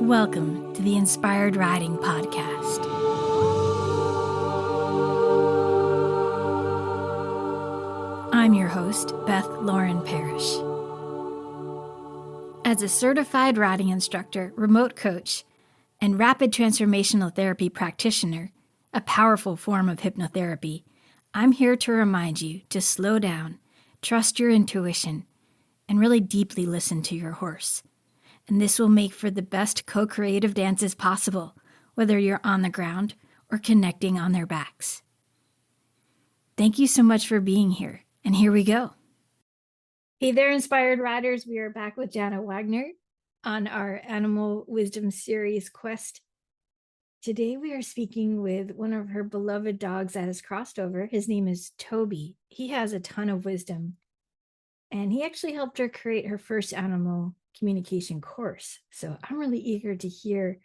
Welcome to the Inspired Riding Podcast. I'm your host, Beth Lauren Parrish. As a certified riding instructor, remote coach, and rapid transformational therapy practitioner, a powerful form of hypnotherapy, I'm here to remind you to slow down, trust your intuition, and really deeply listen to your horse. And this will make for the best co-creative dances possible, whether you're on the ground or connecting on their backs. Thank you so much for being here, and here we go. Hey there, Inspired Riders. We are back with Jana Wagner on our Animal Wisdom Series quest. Today we are speaking with one of her beloved dogs that has crossed over. His name is Toby. He has a ton of wisdom, and he actually helped her create her first animal communication course. So I'm really eager to hear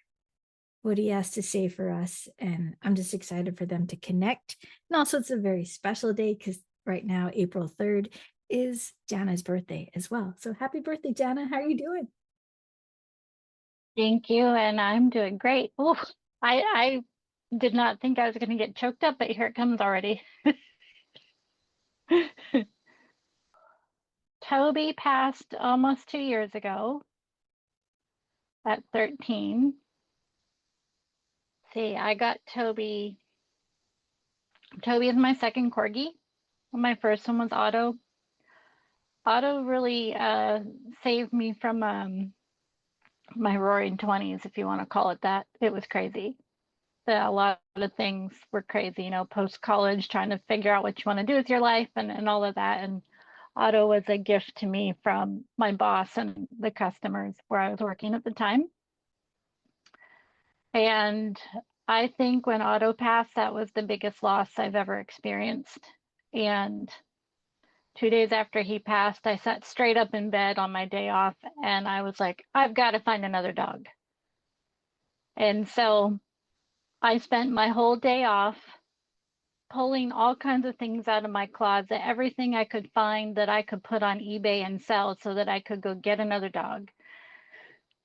what he has to say for us, and I'm just excited for them to connect. And also it's a very special day because right now, April 3rd, is Jana's birthday as well. So happy birthday, Jana. How are you doing? Thank you, and I'm doing great. Oh, I did not think I was going to get choked up, but here it comes already. Toby passed almost 2 years ago at 13. See, I got Toby. Toby is my second Corgi. My first one was Otto. Otto really saved me from my roaring 20s, if you want to call it that. It was crazy. A lot of things were crazy, post-college, trying to figure out what you want to do with your life and all of that. And Otto was a gift to me from my boss and the customers where I was working at the time. And I think when Otto passed, that was the biggest loss I've ever experienced. And 2 days after he passed, I sat straight up in bed on my day off and I was like, I've got to find another dog. And so I spent my whole day off pulling all kinds of things out of my closet, everything I could find that I could put on eBay and sell so that I could go get another dog.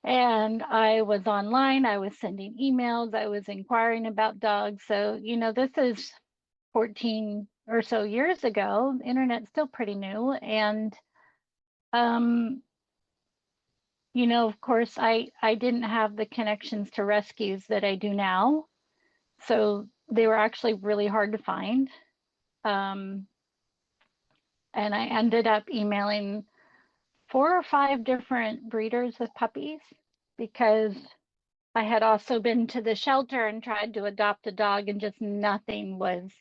And I was online, I was sending emails, I was inquiring about dogs. So, this is 14 or so years ago. The internet's still pretty new. And, of course, I didn't have the connections to rescues that I do now. So they were actually really hard to find. And I ended up emailing 4 or 5 different breeders with puppies because I had also been to the shelter and tried to adopt a dog and just nothing was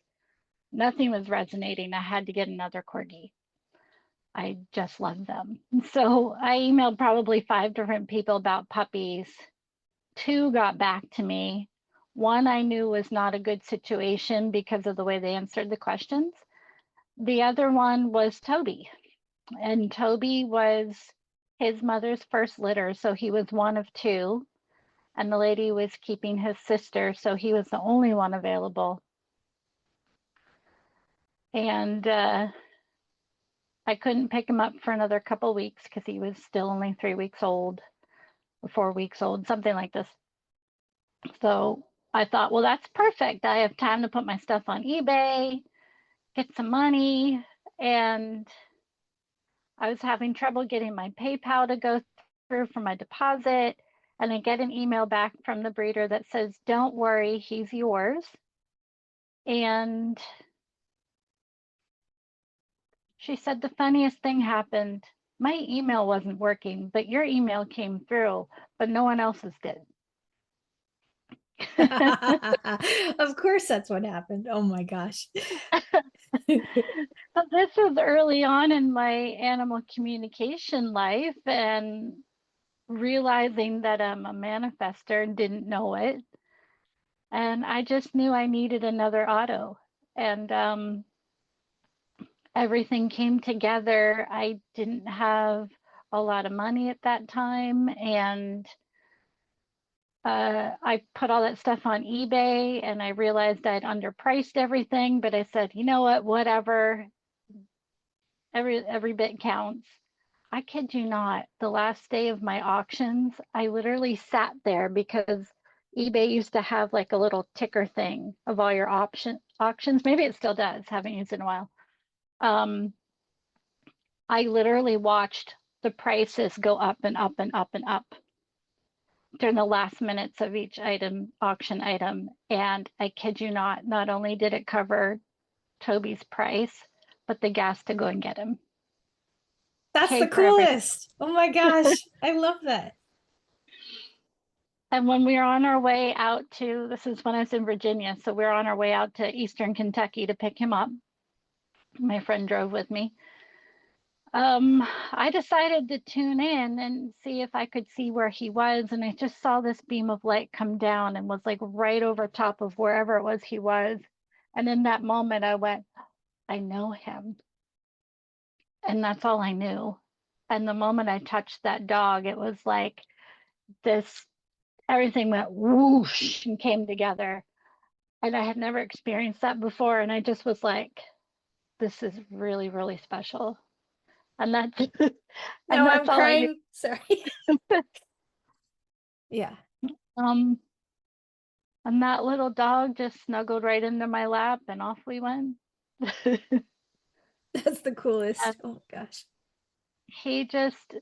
resonating. I had to get another Corgi. I just love them. So I emailed probably 5 different people about puppies. 2 got back to me. 1 I knew was not a good situation because of the way they answered the questions. The other one was Toby. And Toby was his mother's first litter. So he was one of 2. And the lady was keeping his sister. So he was the only one available. And I couldn't pick him up for another couple weeks because he was still only 3 weeks old or 4 weeks old, something like this. So I thought, well, that's perfect. I have time to put my stuff on eBay, get some money. And I was having trouble getting my PayPal to go through for my deposit. And I get an email back from the breeder that says, don't worry, he's yours. And she said, the funniest thing happened. My email wasn't working, but your email came through, but no one else's did. Of course, that's what happened. Oh my gosh. But this was early on in my animal communication life and realizing that I'm a manifester and didn't know it. And I just knew I needed another Otto. And everything came together. I didn't have a lot of money at that time. And I put all that stuff on eBay and I realized I'd underpriced everything, but I said, you know what, whatever, every bit counts. I kid you not, the last day of my auctions, I literally sat there because eBay used to have like a little ticker thing of all your auctions. Maybe it still does, haven't used it in a while. Um, I literally watched the prices go up and up and up and up during the last minutes of each auction item. And I kid you not, not only did it cover Toby's price, but the gas to go and get him. That's the Paid for everything. coolest. Oh my gosh. I love that. And when we were on our way out to, this is when I was in Virginia, so we were on our way out to Eastern Kentucky to pick him up. My friend drove with me. I decided to tune in and see if I could see where he was. And I just saw this beam of light come down and was like right over top of wherever it was he was. And in that moment, I went, I know him. And that's all I knew. And the moment I touched that dog, it was like this, everything went whoosh and came together. And I had never experienced that before. And I just was like, this is really, really special. And that's and No, that's I'm all I knew. crying. Sorry. Yeah. Um, and that little dog just snuggled right into my lap and off we went. That's the coolest. And Oh gosh. he just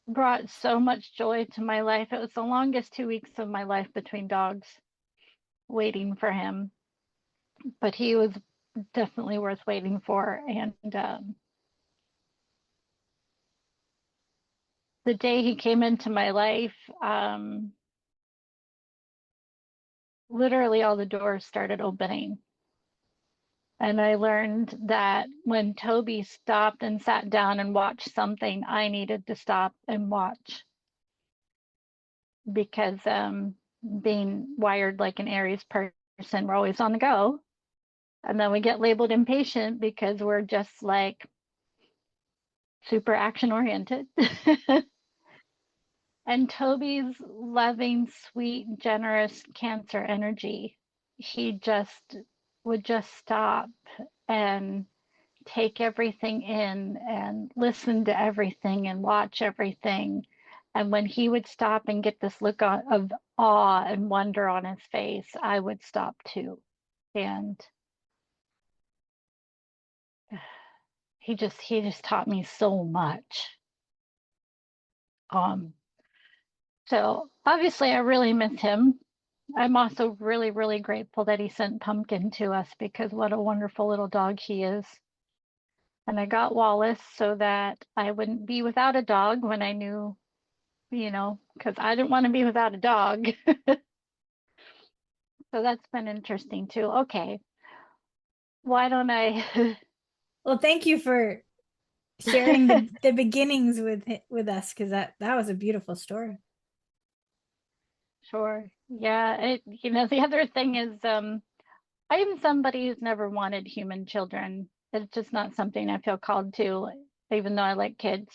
brought so much joy to my life. It was the longest 2 weeks of my life between dogs waiting for him, but he was definitely worth waiting for. And the day he came into my life, literally all the doors started opening. And I learned that when Toby stopped and sat down and watched something, I needed to stop and watch because being wired like an Aries person, we're always on the go. And then we get labeled impatient because we're just like super action oriented. And Toby's loving, sweet, generous Cancer energy, he just would just stop and take everything in and listen to everything and watch everything. And when he would stop and get this look of awe and wonder on his face, I would stop too. And he just taught me so much. Um, so obviously I really miss him. I'm also really, really grateful that he sent Pumpkin to us because what a wonderful little dog he is. And I got Wallace so that I wouldn't be without a dog when I knew, because I didn't want to be without a dog. So that's been interesting too. Okay, why don't I? Well, thank you for sharing the beginnings with us because that was a beautiful story. Sure. Yeah, the other thing is, I'm somebody who's never wanted human children. It's just not something I feel called to, even though I like kids.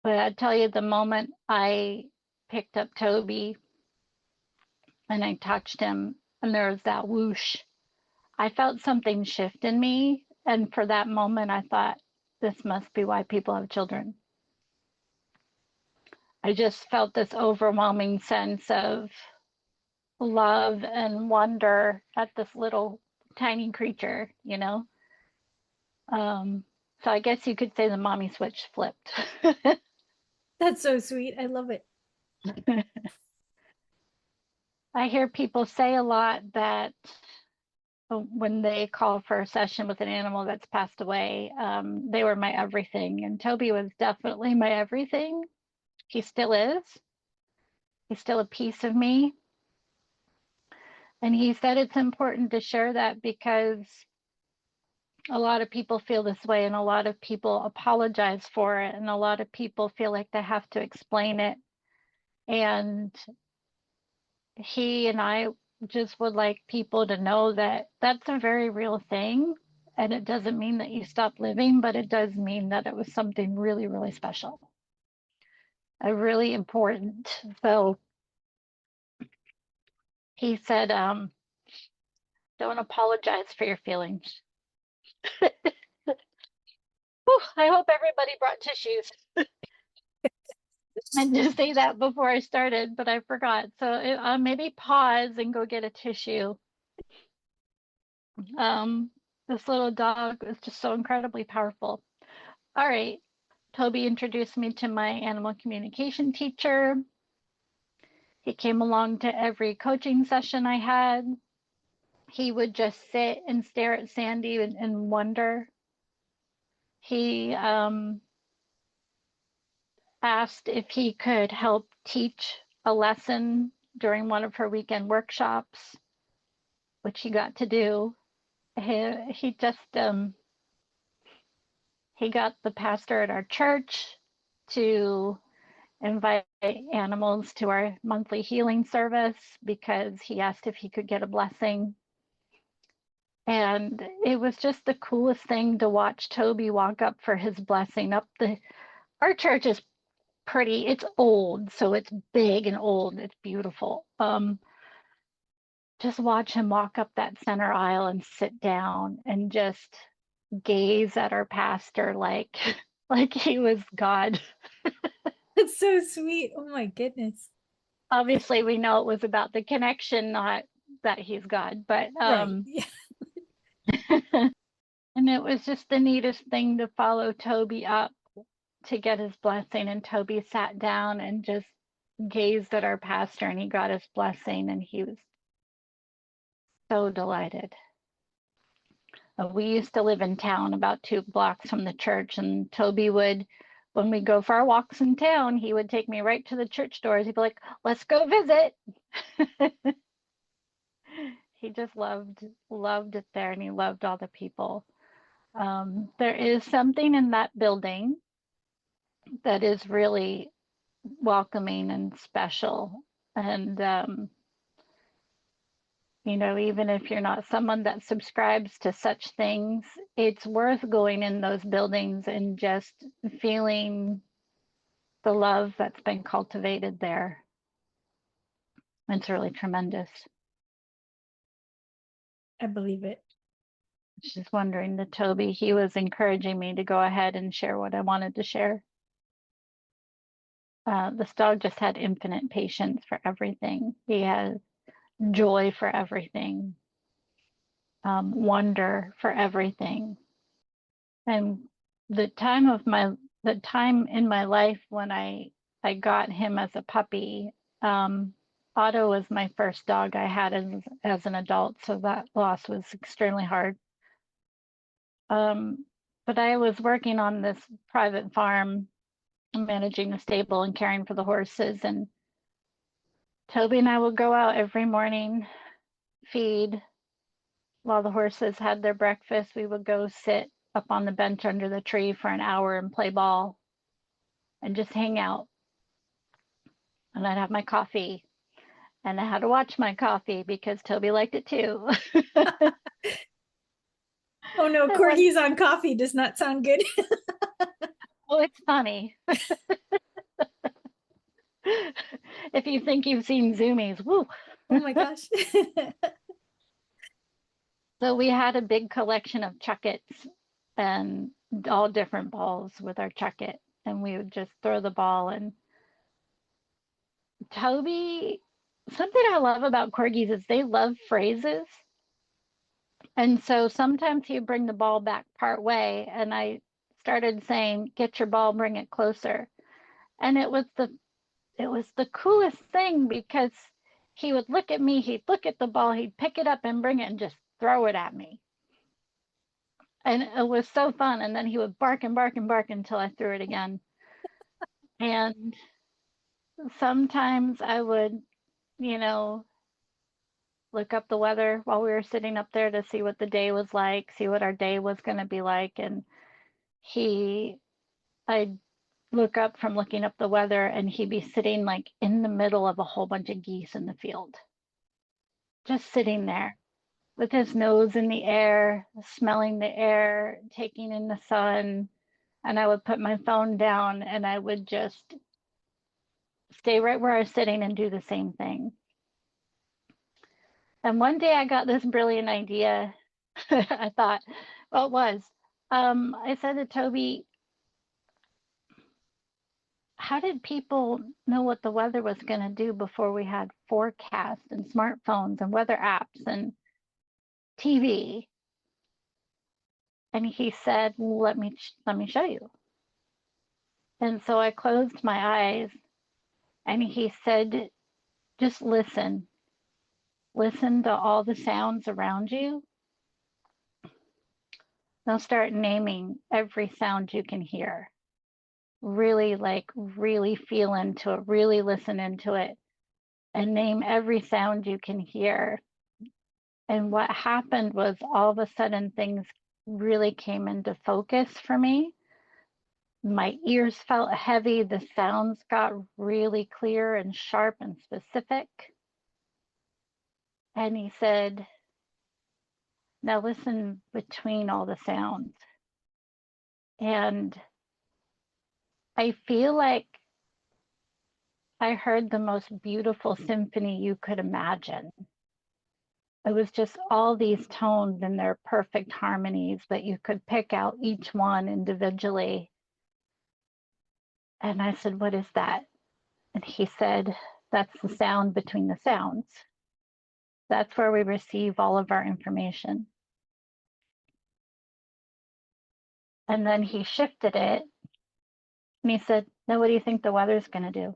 But I tell you, the moment I picked up Toby and I touched him, and there was that whoosh, I felt something shift in me. And for that moment, I thought, this must be why people have children. I just felt this overwhelming sense of love and wonder at this little tiny creature. So I guess you could say the mommy switch flipped. That's so sweet. I love it. I hear people say a lot that when they call for a session with an animal that's passed away, they were my everything. And Toby was definitely my everything. He still is. He's still a piece of me. And he said it's important to share that because a lot of people feel this way and a lot of people apologize for it and a lot of people feel like they have to explain it. And he and I just would like people to know that that's a very real thing. And it doesn't mean that you stop living, but it does mean that it was something really, really special, really important. So he said, don't apologize for your feelings. Whew, I hope everybody brought tissues. I meant to say that before I started, but I forgot. So maybe pause and go get a tissue. Um, this little dog is just so incredibly powerful. All right. Toby introduced me to my animal communication teacher. He came along to every coaching session I had. He would just sit and stare at Sandy and wonder. He asked if he could help teach a lesson during one of her weekend workshops, which he got to do. He just he got the pastor at our church to invite animals to our monthly healing service because he asked if he could get a blessing. And it was just the coolest thing to watch Toby walk up for his blessing up the our church is pretty, it's old, so it's big and old, it's beautiful. Just watch him walk up that center aisle and sit down and just gaze at our pastor like like he was God. That's so sweet. Oh my goodness. Obviously we know it was about the connection, not that he's God, but Right. Yeah. and it was just the neatest thing to follow Toby up to get his blessing. And Toby sat down and just gazed at our pastor and he got his blessing and he was so delighted. We used to live in town about 2 blocks from the church, and Toby would, when we go for our walks in town, he would take me right to the church doors. He'd be like, "Let's go visit." He just loved it there, and he loved all the people. There is something in that building that is really welcoming and special, and even if you're not someone that subscribes to such things, it's worth going in those buildings and just feeling the love that's been cultivated there. It's really tremendous. I believe it. Just wondering that Toby, he was encouraging me to go ahead and share what I wanted to share. This dog just had infinite patience for everything. He had joy for everything, wonder for everything. And the time of my the time in my life when I got him as a puppy, Otto was my first dog I had as an adult, so that loss was extremely hard. But I was working on this private farm, managing the stable and caring for the horses, and Toby and I would go out every morning, feed while the horses had their breakfast. We would go sit up on the bench under the tree for an hour and play ball and just hang out. And I'd have my coffee and I had to watch my coffee because Toby liked it too. Oh no, And when, corgis on coffee does not sound good. oh, it's funny. If you think you've seen zoomies, woo. Oh my gosh. So we had a big collection of chuckets and all different balls with our chucket. And we would just throw the ball. And Toby, something I love about corgis is they love phrases. And so sometimes he'd bring the ball back part way. And I started saying, "Get your ball, bring it closer." And it was the coolest thing because he would look at me, he'd look at the ball, he'd pick it up and bring it and just throw it at me. And it was so fun. And then he would bark and bark and bark until I threw it again. And sometimes I would, you know, look up the weather while we were sitting up there to see what the day was like, see what our day was going to be like. And I'd look up from looking up the weather and he'd be sitting like in the middle of a whole bunch of geese in the field, just sitting there with his nose in the air, smelling the air, taking in the sun. And I would put my phone down and I would just stay right where I was sitting and do the same thing. And one day I got this brilliant idea. I thought, well, it was. I said to Toby, how did people know what the weather was going to do before we had forecasts and smartphones and weather apps and TV? And he said, well, let me show you. And so I closed my eyes and he said, just listen. Listen to all the sounds around you. Now start naming every sound you can hear. Really feel into it, really listen into it, and name every sound you can hear. And what happened was all of a sudden things really came into focus for me. My ears felt heavy. The sounds got really clear and sharp and specific. And he said, now listen between all the sounds. And I feel like I heard the most beautiful symphony you could imagine. It was just all these tones and their perfect harmonies that you could pick out each one individually. And I said, what is that? And he said, that's the sound between the sounds. That's where we receive all of our information. And then he shifted it and he said, now what do you think the weather's going to do?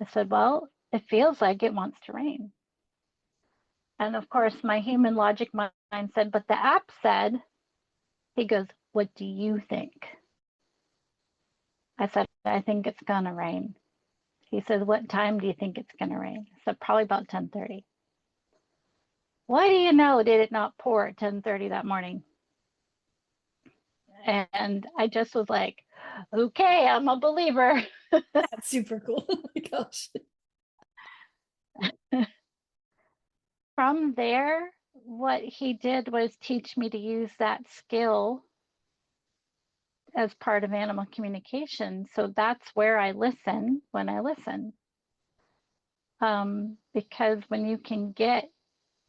I said, well, it feels like it wants to rain. And of course, my human logic mind said, but the app said, he goes, what do you think? I said, I think it's going to rain. He said, what time do you think it's going to rain? I said, probably about 10:30. Why do you know did it not pour at 10:30 that morning? And I just was like, okay, I'm a believer. That's super cool. Oh my gosh. From there, what he did was teach me to use that skill as part of animal communication. So that's where I listen when I listen. Because when you can get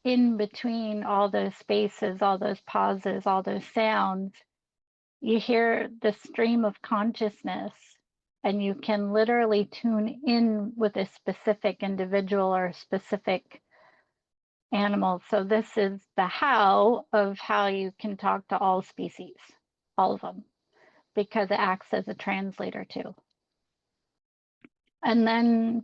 in between all those spaces, all those pauses, all those sounds, you hear the stream of consciousness and you can literally tune in with a specific individual or a specific animal. So this is the how of how you can talk to all species, all of them, because it acts as a translator too. And then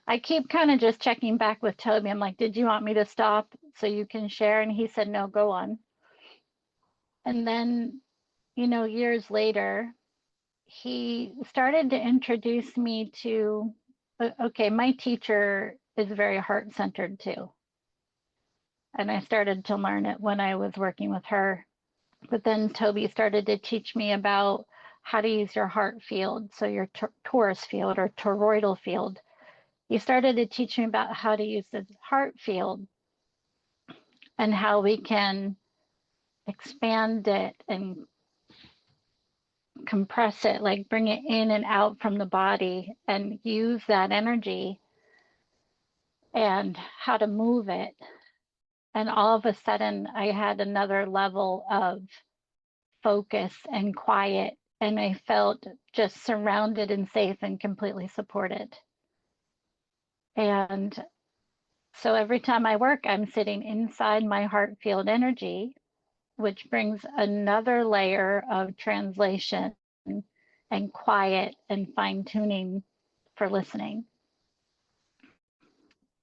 I keep kind of just checking back with Toby. I'm like, did you want me to stop so you can share? And he said, no, go on. And then, years later, he started to introduce me to, okay, my teacher is very heart centered too. And I started to learn it when I was working with her. But then Toby started to teach me about how to use your heart field, so your torus field or toroidal field. He started to teach me about how to use the heart field and how we can expand it and compress it, like bring it in and out from the body and use that energy and how to move it. And all of a sudden, I had another level of focus and quiet, and I felt just surrounded and safe and completely supported. And so every time I work, I'm sitting inside my heart field energy, which brings another layer of translation and quiet and fine tuning for listening.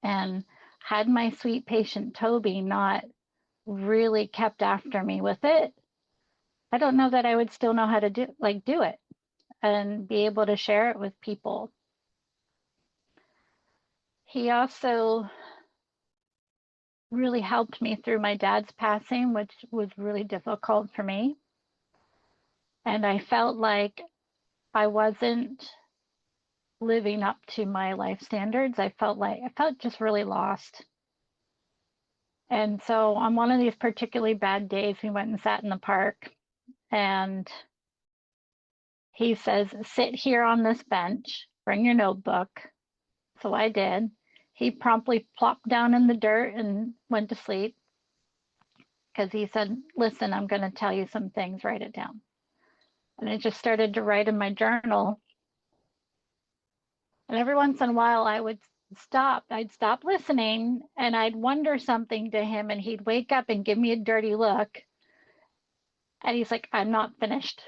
And had my sweet patient Toby not really kept after me with it, I don't know that I would still know how to do it and be able to share it with people. He also really helped me through my dad's passing, which was really difficult for me. And I felt like I wasn't living up to my life standards. I felt just really lost. And so on one of these particularly bad days, we went and sat in the park and he says, sit here on this bench, bring your notebook. So I did. He promptly plopped down in the dirt and went to sleep because he said, listen, I'm going to tell you some things, write it down. And I just started to write in my journal. And every once in a while, I'd stop listening and I'd wonder something to him, and he'd wake up and give me a dirty look. And he's like, I'm not finished.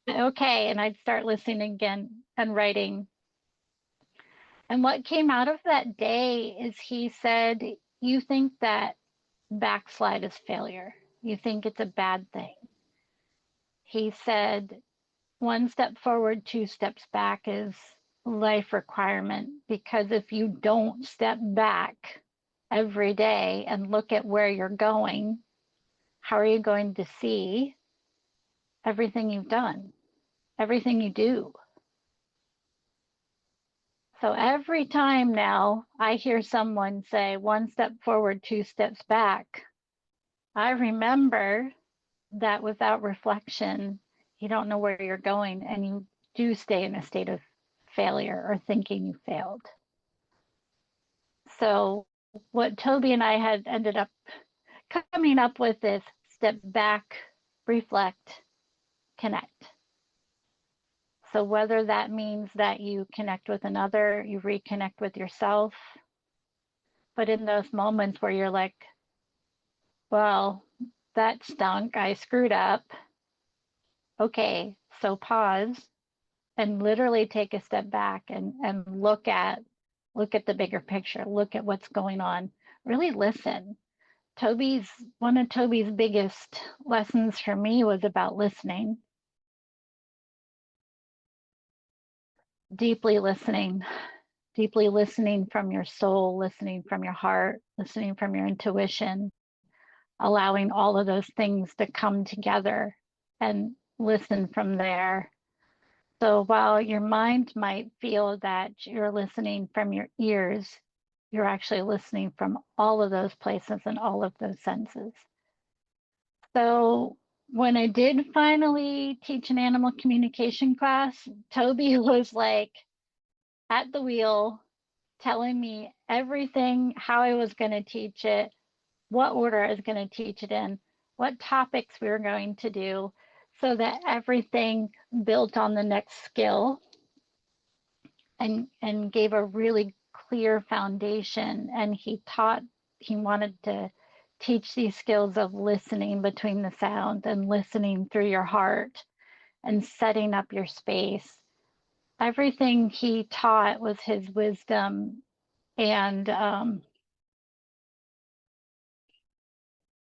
Okay. And I'd start listening again and writing. And what came out of that day is he said, you think that backslide is failure. You think it's a bad thing. He said, one step forward, two steps back is life requirement, because if you don't step back every day and look at where you're going, how are you going to see everything you've done, everything you do? So every time now I hear someone say one step forward, two steps back, I remember that without reflection, you don't know where you're going, and you do stay in a state of failure or thinking you failed. So what Toby and I had ended up coming up with is step back, reflect, connect. So whether that means that you connect with another, you reconnect with yourself, but in those moments where you're like, well, that stunk, I screwed up. Okay, so pause and literally take a step back and look at the bigger picture, look at what's going on, really listen. One of Toby's biggest lessons for me was about listening, deeply listening, deeply listening from your soul, listening from your heart, listening from your intuition, allowing all of those things to come together and listen from there. So while your mind might feel that you're listening from your ears, you're actually listening from all of those places and all of those senses. So when I did finally teach an animal communication class, Toby was like at the wheel, telling me everything, how I was going to teach it, what order I was going to teach it in, what topics we were going to do, so that everything built on the next skill and gave a really clear foundation. And he wanted to teach these skills of listening between the sounds and listening through your heart and setting up your space. Everything he taught was his wisdom, and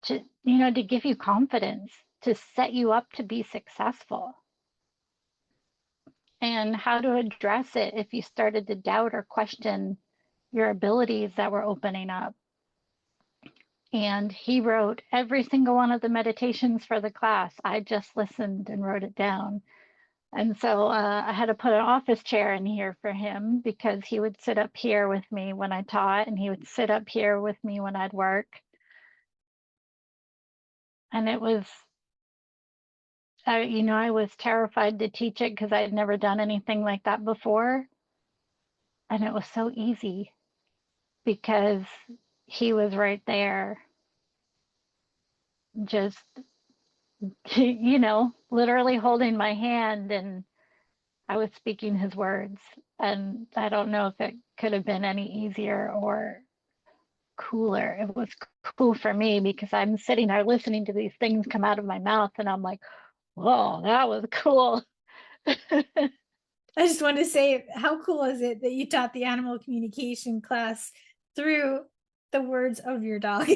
to give you confidence, to set you up to be successful, and how to address it if you started to doubt or question your abilities that were opening up. And he wrote every single one of the meditations for the class. I just listened and wrote it down. And so I had to put an office chair in here for him, because he would sit up here with me when I taught, and he would sit up here with me when I'd work. And it was, I was terrified to teach it because I had never done anything like that before. And it was so easy because he was right there, just, literally holding my hand, and I was speaking his words. And I don't know if it could have been any easier or cooler. It was cool for me because I'm sitting there listening to these things come out of my mouth, and I'm like, whoa, that was cool. I just want to say, how cool is it that you taught the animal communication class through the words of your dog?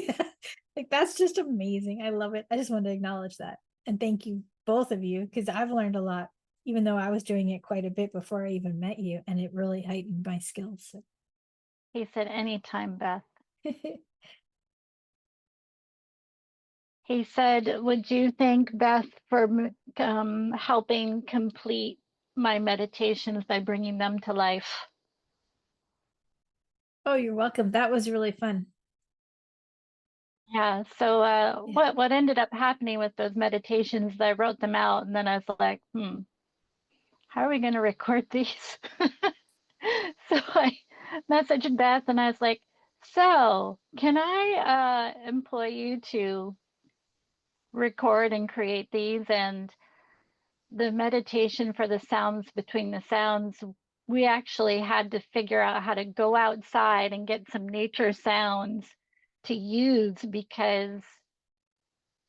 Like, that's just amazing. I love it. I just wanted to acknowledge that. And thank you, both of you, because I've learned a lot, even though I was doing it quite a bit before I even met you, and it really heightened my skills. So. He said, anytime, Beth. He said, would you thank Beth for helping complete my meditations by bringing them to life? Oh, you're welcome. That was really fun. Yeah. So Yeah. what ended up happening with those meditations, I wrote them out, and then I was like, how are we going to record these? So I messaged Beth, and I was like, So, can I employ you to record and create these? And the meditation for the sounds between the sounds, we actually had to figure out how to go outside and get some nature sounds to use because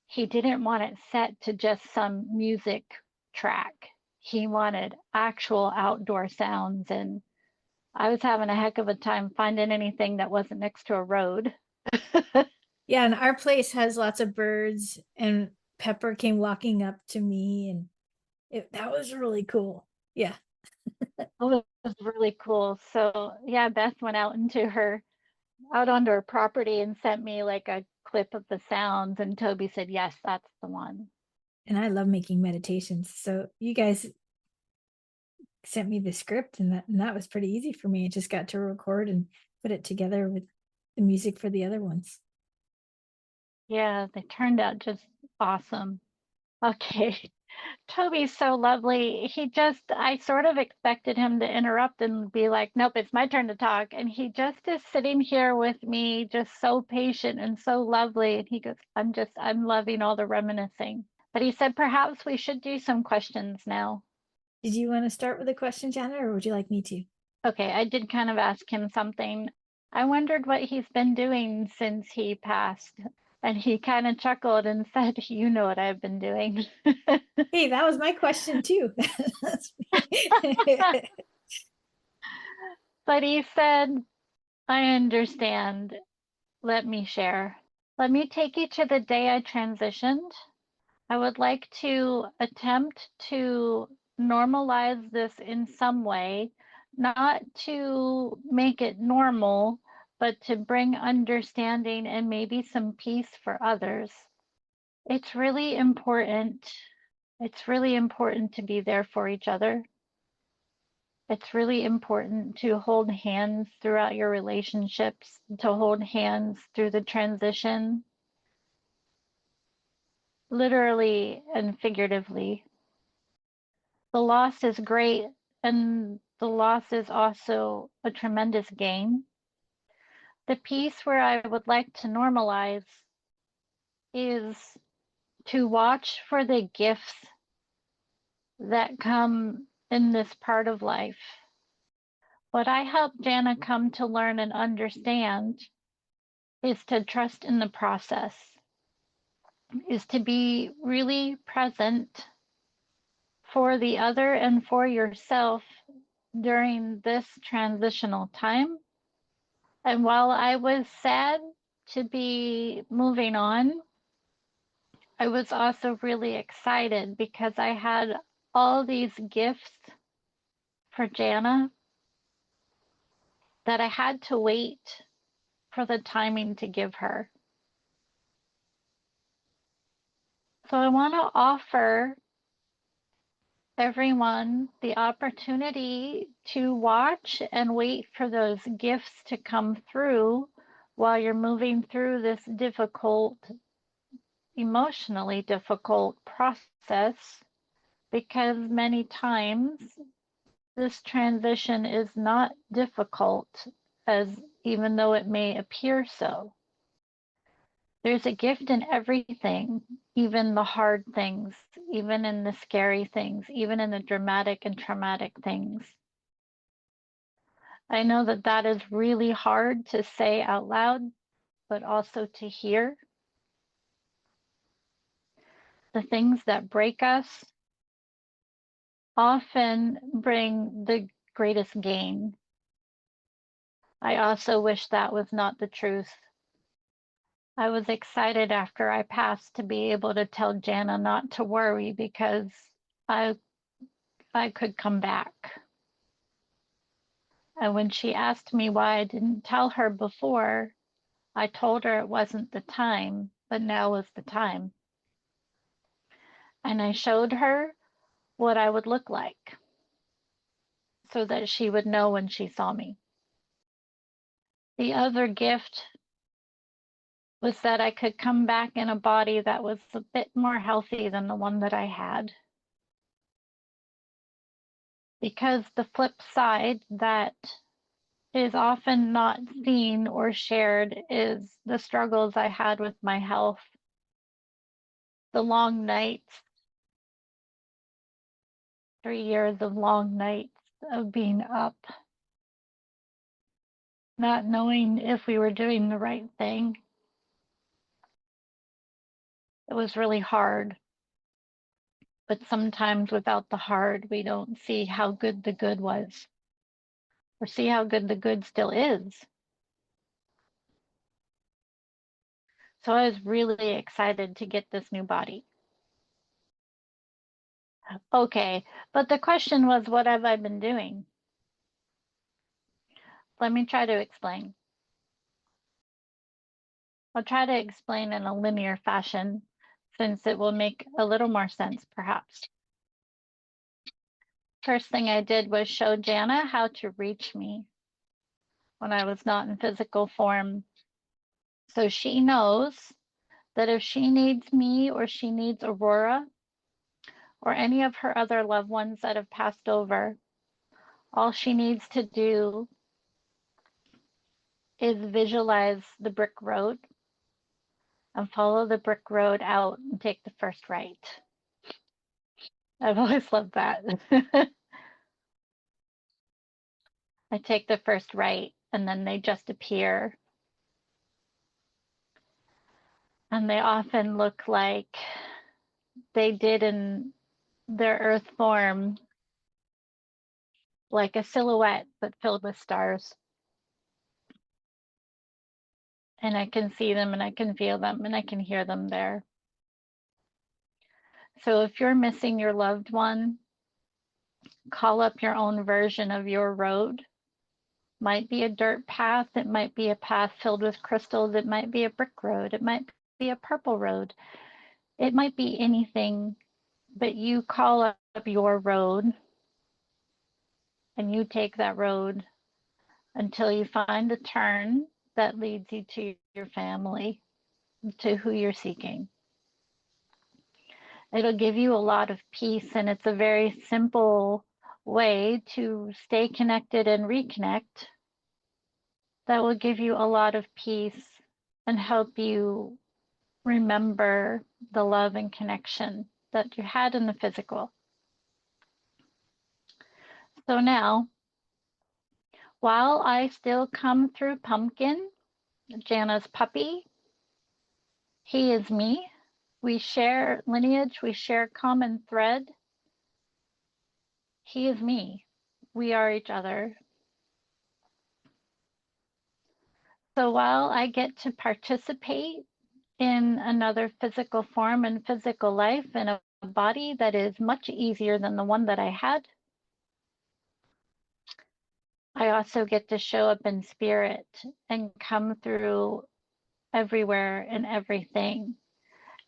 he didn't want it set to just some music track. He wanted actual outdoor sounds. And I was having a heck of a time finding anything that wasn't next to a road. Yeah, and our place has lots of birds, and Pepper came walking up to me, and that was really cool. Yeah. Oh, it was really cool. So yeah, Beth went out onto her property and sent me like a clip of the sounds, and Toby said, yes, that's the one. And I love making meditations. So you guys sent me the script, and that was pretty easy for me. I just got to record and put it together with the music for the other ones. Yeah, they turned out just awesome. Okay. Toby's so lovely. I sort of expected him to interrupt and be like, nope, it's my turn to talk. And he just is sitting here with me, just so patient and so lovely. And he goes, I'm loving all the reminiscing. But he said, perhaps we should do some questions now. Did you want to start with a question, Jana, or would you like me to? Okay, I did kind of ask him something. I wondered what he's been doing since he passed. And he kind of chuckled and said, you know what I've been doing. Hey, that was my question too. But he said, I understand. Let me share. Let me take you to the day I transitioned. I would like to attempt to normalize this in some way, not to make it normal, but to bring understanding and maybe some peace for others. It's really important. It's really important to be there for each other. It's really important to hold hands throughout your relationships, to hold hands through the transition, literally and figuratively. The loss is great, and the loss is also a tremendous gain. The piece where I would like to normalize is to watch for the gifts that come in this part of life. What I helped Jana come to learn and understand is to trust in the process, is to be really present for the other and for yourself during this transitional time. And while I was sad to be moving on, I was also really excited because I had all these gifts for Jana that I had to wait for the timing to give her. So I want to offer everyone the opportunity to watch and wait for those gifts to come through while you're moving through this emotionally difficult process, because many times this transition is not difficult, as even though it may appear so. There's a gift in everything, even the hard things, even in the scary things, even in the dramatic and traumatic things. I know that that is really hard to say out loud, but also to hear. The things that break us often bring the greatest gain. I also wish that was not the truth. I was excited after I passed to be able to tell Jana not to worry because I could come back. And when she asked me why I didn't tell her before, I told her it wasn't the time, but now was the time. And I showed her what I would look like so that she would know when she saw me. The other gift was that I could come back in a body that was a bit more healthy than the one that I had. Because the flip side that is often not seen or shared is the struggles I had with my health, the long nights, 3 years of long nights of being up, not knowing if we were doing the right thing. It was really hard, but sometimes without the hard, we don't see how good the good was, or see how good the good still is. So I was really excited to get this new body. Okay, but the question was, what have I been doing? Let me try to explain. I'll try to explain in a linear fashion, since it will make a little more sense, perhaps. First thing I did was show Jana how to reach me when I was not in physical form. So she knows that if she needs me or she needs Aurora or any of her other loved ones that have passed over, all she needs to do is visualize the brick road and follow the brick road out and take the first right. I've always loved that. I take the first right and then they just appear. And they often look like they did in their earth form, like a silhouette but filled with stars. And I can see them and I can feel them and I can hear them there. So if you're missing your loved one, call up your own version of your road. Might be a dirt path, it might be a path filled with crystals, it might be a brick road, it might be a purple road, it might be anything, but you call up your road and you take that road until you find the turn that leads you to your family, to who you're seeking. It'll give you a lot of peace, and it's a very simple way to stay connected and reconnect that will give you a lot of peace and help you remember the love and connection that you had in the physical. So now, while I still come through Pumpkin, Jana's puppy, he is me. We share lineage, we share common thread. He is me. We are each other. So while I get to participate in another physical form and physical life in a body that is much easier than the one that I had, I also get to show up in spirit and come through everywhere and everything.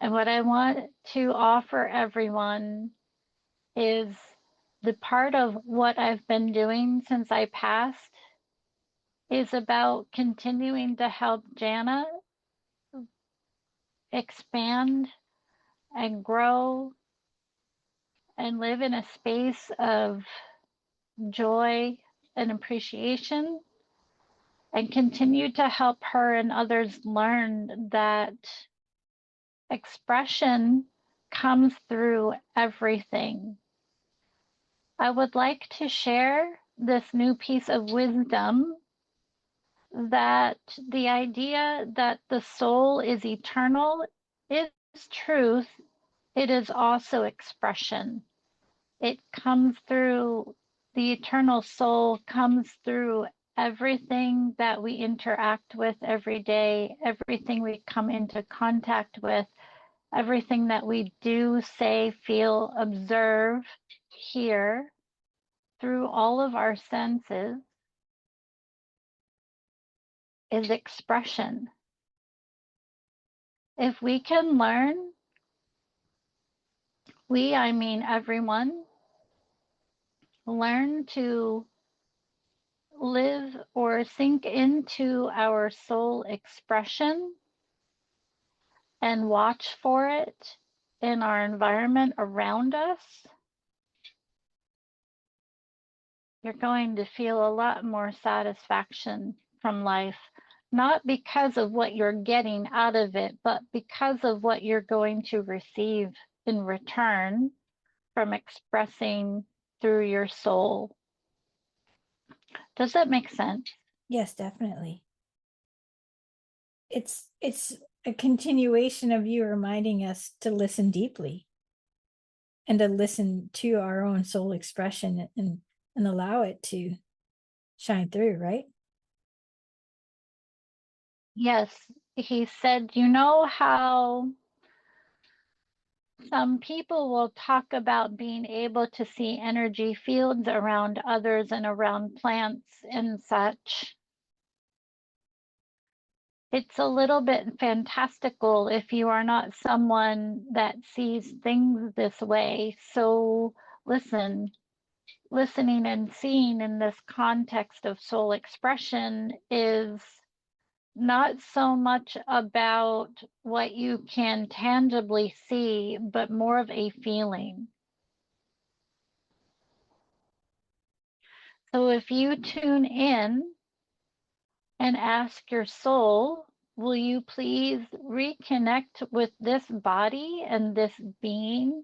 And what I want to offer everyone is the part of what I've been doing since I passed is about continuing to help Jana expand and grow and live in a space of joy and appreciation, and continue to help her and others learn that expression comes through everything. I would like to share this new piece of wisdom that the idea that the soul is eternal is truth. It is also expression. It comes through, the eternal soul comes through everything that we interact with every day, everything we come into contact with, everything that we do, say, feel, observe, hear, through all of our senses is expression. If we can learn, I mean everyone, learn to live or sink into our soul expression and watch for it in our environment around us, you're going to feel a lot more satisfaction from life, not because of what you're getting out of it, but because of what you're going to receive in return from expressing through your soul. Does that make sense? Yes, definitely. It's a continuation of you reminding us to listen deeply and to listen to our own soul expression and allow it to shine through, right? Yes, he said, you know how some people will talk about being able to see energy fields around others and around plants and such. It's a little bit fantastical if you are not someone that sees things this way. So listening and seeing in this context of soul expression is not so much about what you can tangibly see, but more of a feeling. So if you tune in and ask your soul, will you please reconnect with this body and this being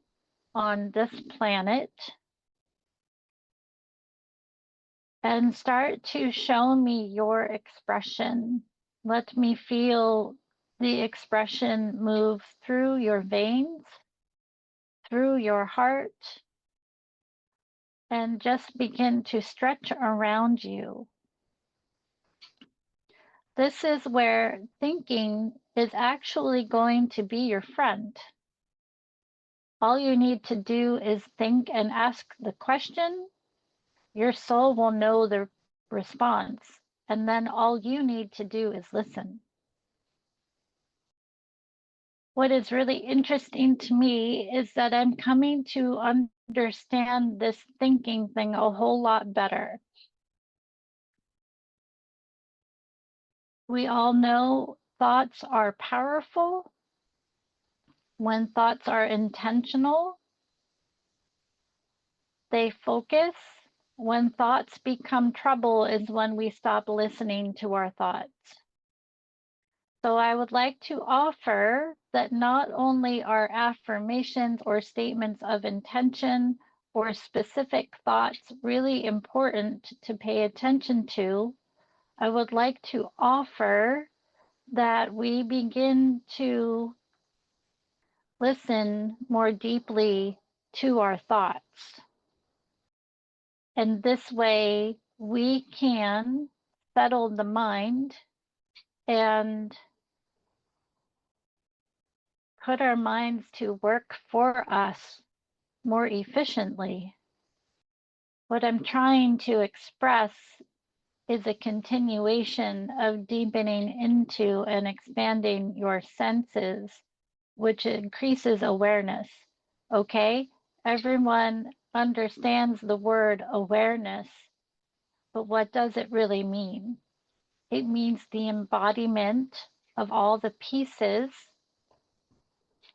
on this planet and start to show me your expression. Let me feel the expression move through your veins, through your heart, and just begin to stretch around you. This is where thinking is actually going to be your friend. All you need to do is think and ask the question. Your soul will know the response. And then all you need to do is listen. What is really interesting to me is that I'm coming to understand this thinking thing a whole lot better. We all know thoughts are powerful when thoughts are intentional. They focus. When thoughts become trouble is when we stop listening to our thoughts. So I would like to offer that not only are affirmations or statements of intention or specific thoughts really important to pay attention to, I would like to offer that we begin to listen more deeply to our thoughts. And this way we can settle the mind and put our minds to work for us more efficiently. What I'm trying to express is a continuation of deepening into and expanding your senses, which increases awareness. Okay? Everyone understands the word awareness, but what does it really mean? It means the embodiment of all the pieces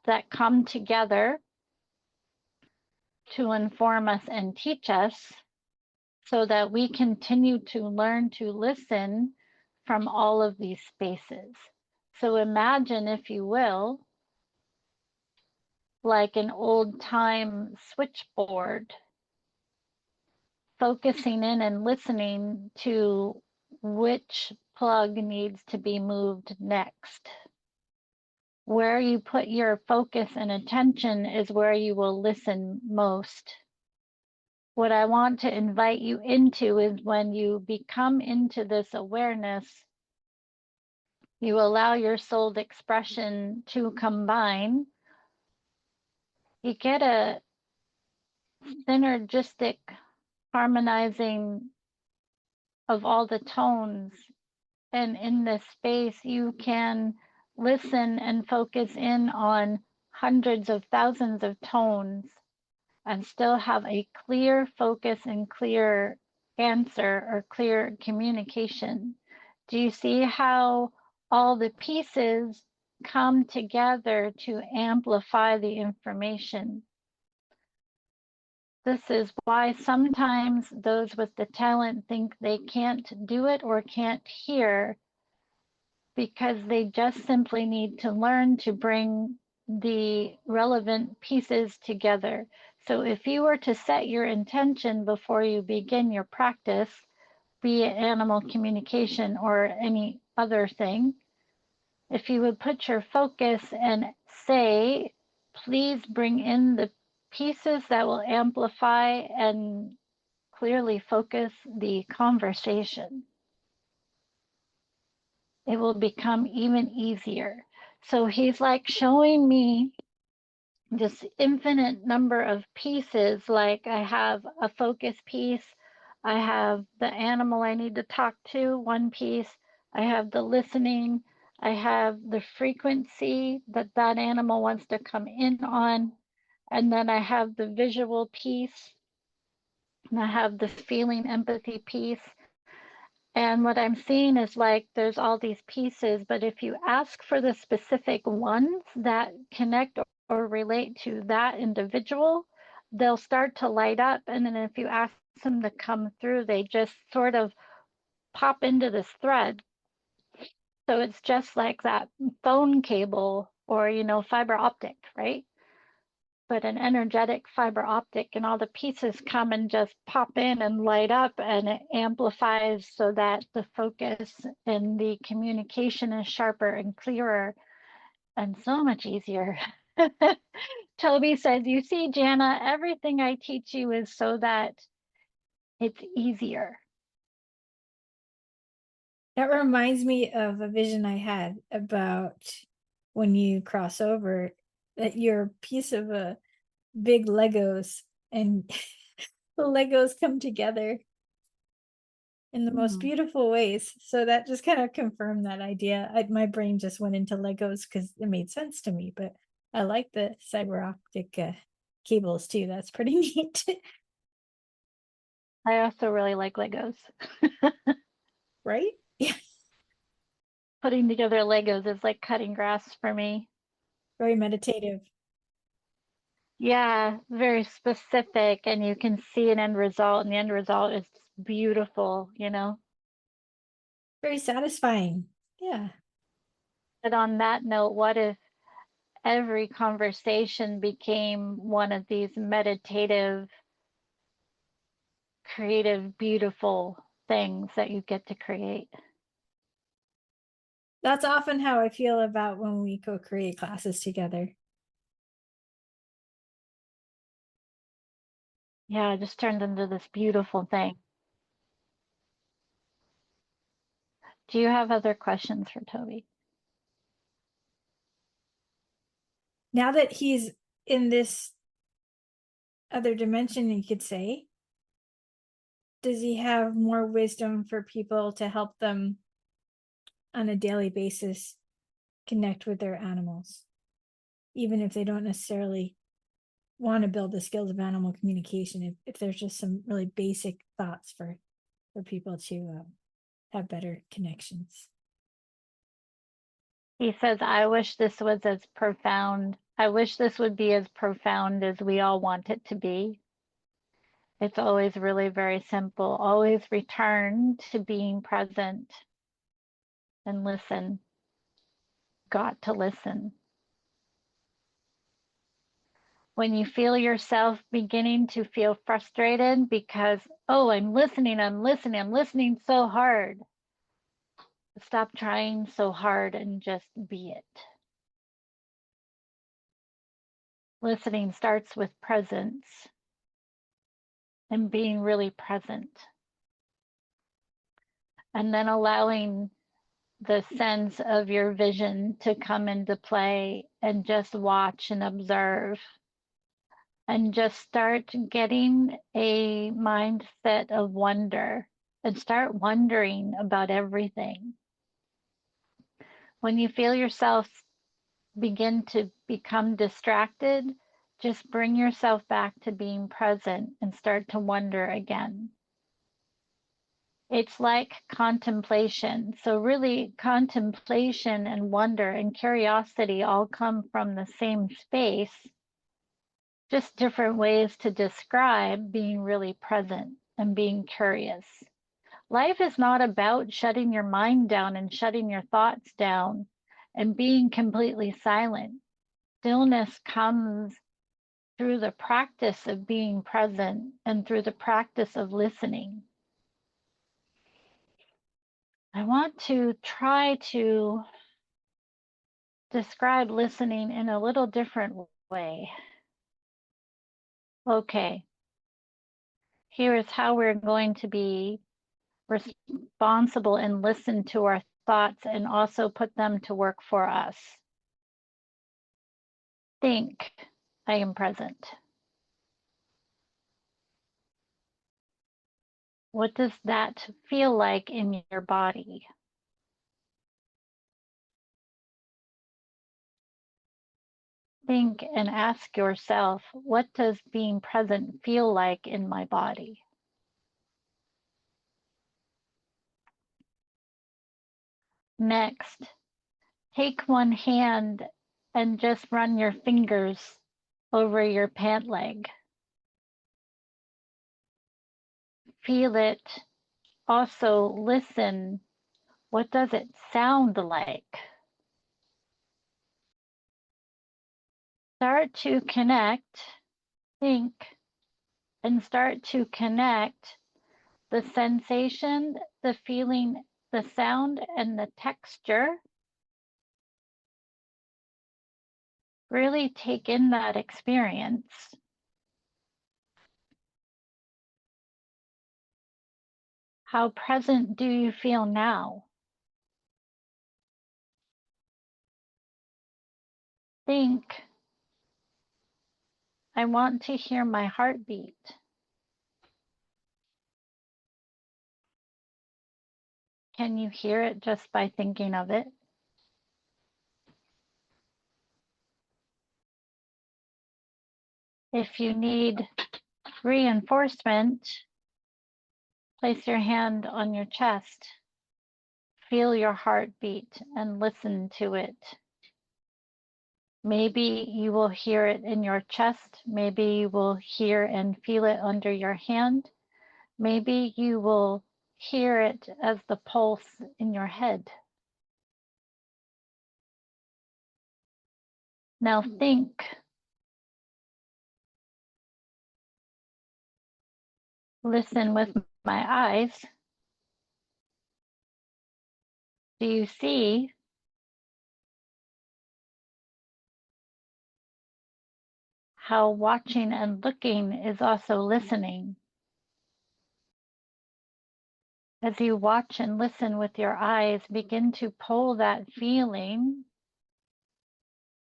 that come together to inform us and teach us so that we continue to learn to listen from all of these spaces. So imagine, if you will, like an old time switchboard, focusing in and listening to which plug needs to be moved next. Where you put your focus and attention is where you will listen most. What I want to invite you into is when you become into this awareness, you allow your soul's expression to combine. You get a synergistic harmonizing of all the tones. And in this space, you can listen and focus in on hundreds of thousands of tones and still have a clear focus and clear answer or clear communication. Do you see how all the pieces come together to amplify the information? This is why sometimes those with the talent think they can't do it or can't hear, because they just simply need to learn to bring the relevant pieces together. So if you were to set your intention before you begin your practice, be it animal communication or any other thing, if you would put your focus and say, please bring in the pieces that will amplify and clearly focus the conversation, it will become even easier. So he's like showing me this infinite number of pieces. Like I have a focus piece, I have the animal I need to talk to, one piece, I have the listening, I have the frequency that that animal wants to come in on, and then I have the visual piece, and I have the feeling empathy piece. And what I'm seeing is like there's all these pieces, but if you ask for the specific ones that connect or relate to that individual, they'll start to light up. And then if you ask them to come through, they just sort of pop into this thread. So it's just like that phone cable or, fiber optic, right? But an energetic fiber optic, and all the pieces come and just pop in and light up, and it amplifies so that the focus and the communication is sharper and clearer and so much easier. Toby says, you see, Jana, everything I teach you is so that it's easier. That reminds me of a vision I had about when you cross over, that you're a piece of a big Legos and the Legos come together in the most beautiful ways. So that just kind of confirmed that idea. My brain just went into Legos because it made sense to me, but I like the cyber optic cables too. That's pretty neat. I also really like Legos. Right? Yeah. Putting together Legos is like cutting grass for me. Very meditative. Yeah, very specific, and you can see an end result, and the end result is beautiful, Very satisfying. Yeah. But on that note, what if every conversation became one of these meditative, creative, beautiful things that you get to create? That's often how I feel about when we co-create classes together. Yeah, it just turned into this beautiful thing. Do you have other questions for Toby? Now that he's in this other dimension, you could say, does he have more wisdom for people to help them on a daily basis connect with their animals, even if they don't necessarily want to build the skills of animal communication? If there's just some really basic thoughts for people to have better connections. He says, I wish this was as profound. I wish this would be as profound as we all want it to be. It's always really very simple. Always return to being present and listen. Got to listen. When you feel yourself beginning to feel frustrated because, oh, I'm listening so hard. Stop trying so hard and just be it. Listening starts with presence and being really present. And then allowing the sense of your vision to come into play and just watch and observe and just start getting a mindset of wonder and start wondering about everything. When you feel yourself begin to become distracted, just bring yourself back to being present and start to wonder again. It's like contemplation. So really, contemplation and wonder and curiosity all come from the same space. just different ways to describe being really present and being curious. Life is not about shutting your mind down and shutting your thoughts down and being completely silent. Stillness comes through the practice of being present and through the practice of listening. I want to try to describe listening in a little different way. Okay, here is how we're going to be responsible and listen to our thoughts and also put them to work for us. Think, I am present. What does that feel like in your body? Think and ask yourself, what does being present feel like in my body? Next, take one hand and just run your fingers over your pant leg. Feel it. Also listen. What does it sound like? Start to connect, think, and start to connect the sensation, the feeling, the sound, and the texture. Really take in that experience. How present do you feel now? Think, I want to hear my heartbeat. Can you hear it just by thinking of it? If you need reinforcement, place your hand on your chest. Feel your heartbeat and listen to it. Maybe you will hear it in your chest. Maybe you will hear and feel it under your hand. Maybe you will hear it as the pulse in your head. Now think. Listen with my eyes. Do you see? How watching and looking is also listening. As you watch and listen with your eyes, begin to pull that feeling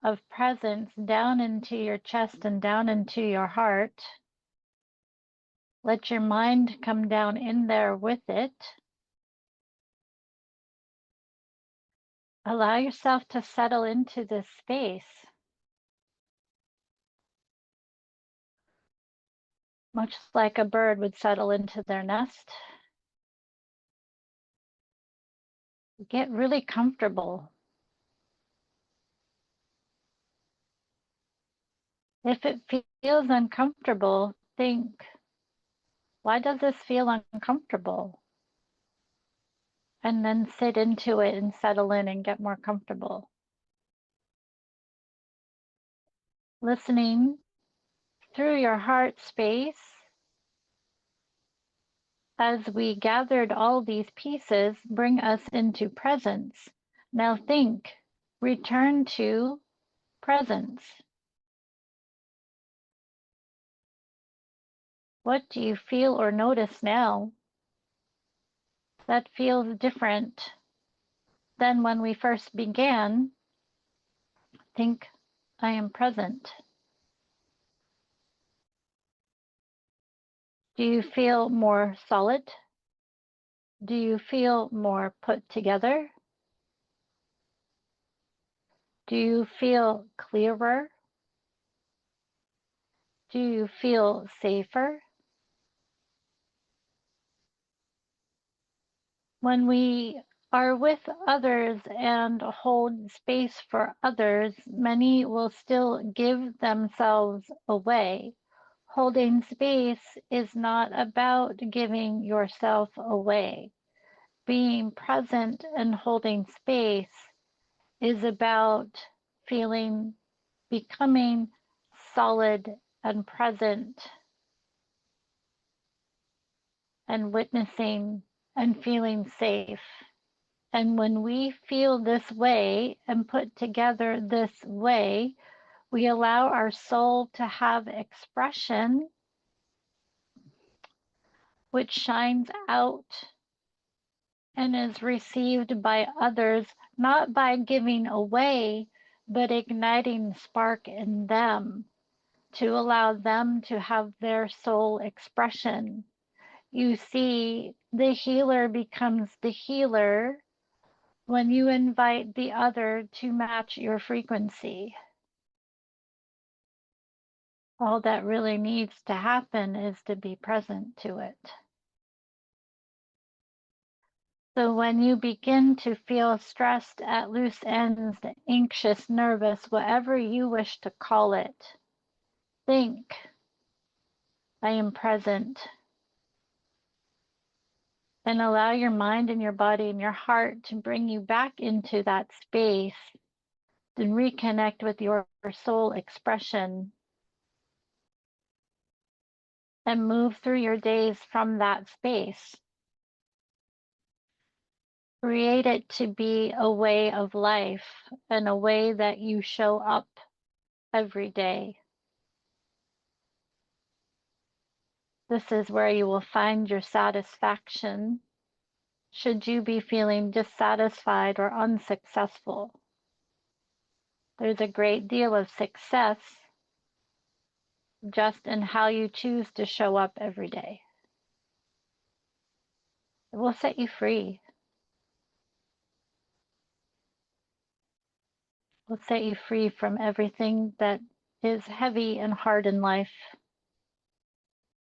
of presence down into your chest and down into your heart. Let your mind come down in there with it. Allow yourself to settle into this space, much like a bird would settle into their nest. Get really comfortable. If it feels uncomfortable, think, why does this feel uncomfortable? And then sit into it and settle in and get more comfortable. Listening through your heart space. As we gathered all these pieces, bring us into presence. Now think, return to presence. What do you feel or notice now that feels different than when we first began? Think, I am present. Do you feel more solid? Do you feel more put together? Do you feel clearer? Do you feel safer? When we are with others and hold space for others, many will still give themselves away. Holding space is not about giving yourself away. Being present and holding space is about becoming solid and present and witnessing and feeling safe. And when we feel this way and put together this way, we allow our soul to have expression, which shines out and is received by others, not by giving away, but igniting spark in them to allow them to have their soul expression. You see, the healer becomes the healer when you invite the other to match your frequency. All that really needs to happen is to be present to it. So when you begin to feel stressed at loose ends, anxious, nervous, whatever you wish to call it, think, I am present. And allow your mind and your body and your heart to bring you back into that space and reconnect with your soul expression and move through your days from that space. Create it to be a way of life and a way that you show up every day. This is where you will find your satisfaction should you be feeling dissatisfied or unsuccessful. There's a great deal of success just in how you choose to show up every day. It will set you free. It will set you free from everything that is heavy and hard in life.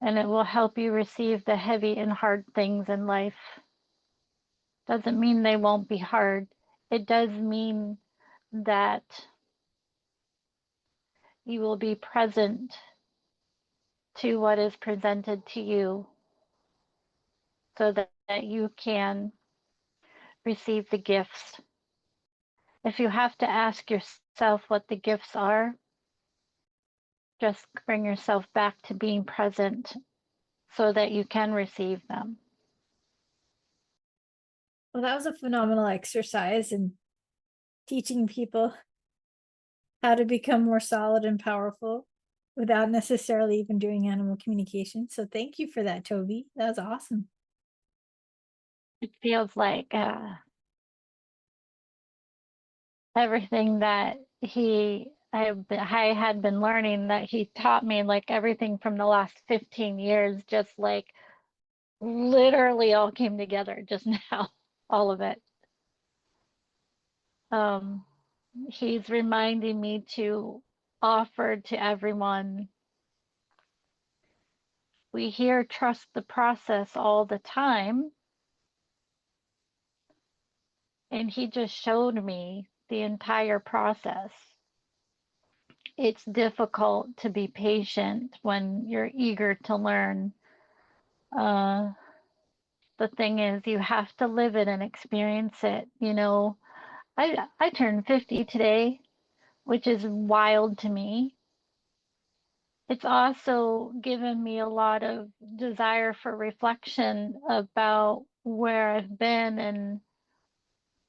And it will help you receive the heavy and hard things in life. Doesn't mean they won't be hard. It does mean that you will be present to what is presented to you so that you can receive the gifts. If you have to ask yourself what the gifts are, just bring yourself back to being present so that you can receive them. Well, that was a phenomenal exercise in teaching people how to become more solid and powerful without necessarily even doing animal communication. So thank you for that, Toby. That was awesome. It feels like everything that I had been learning that he taught me, like everything from the last 15 years, just like literally all came together just now, all of it. He's reminding me to offer to everyone. We hear trust the process all the time. And he just showed me the entire process. It's difficult to be patient when you're eager to learn. The thing is, you have to live it and experience it. You know, I turned 50 today, which is wild to me. It's also given me a lot of desire for reflection about where I've been and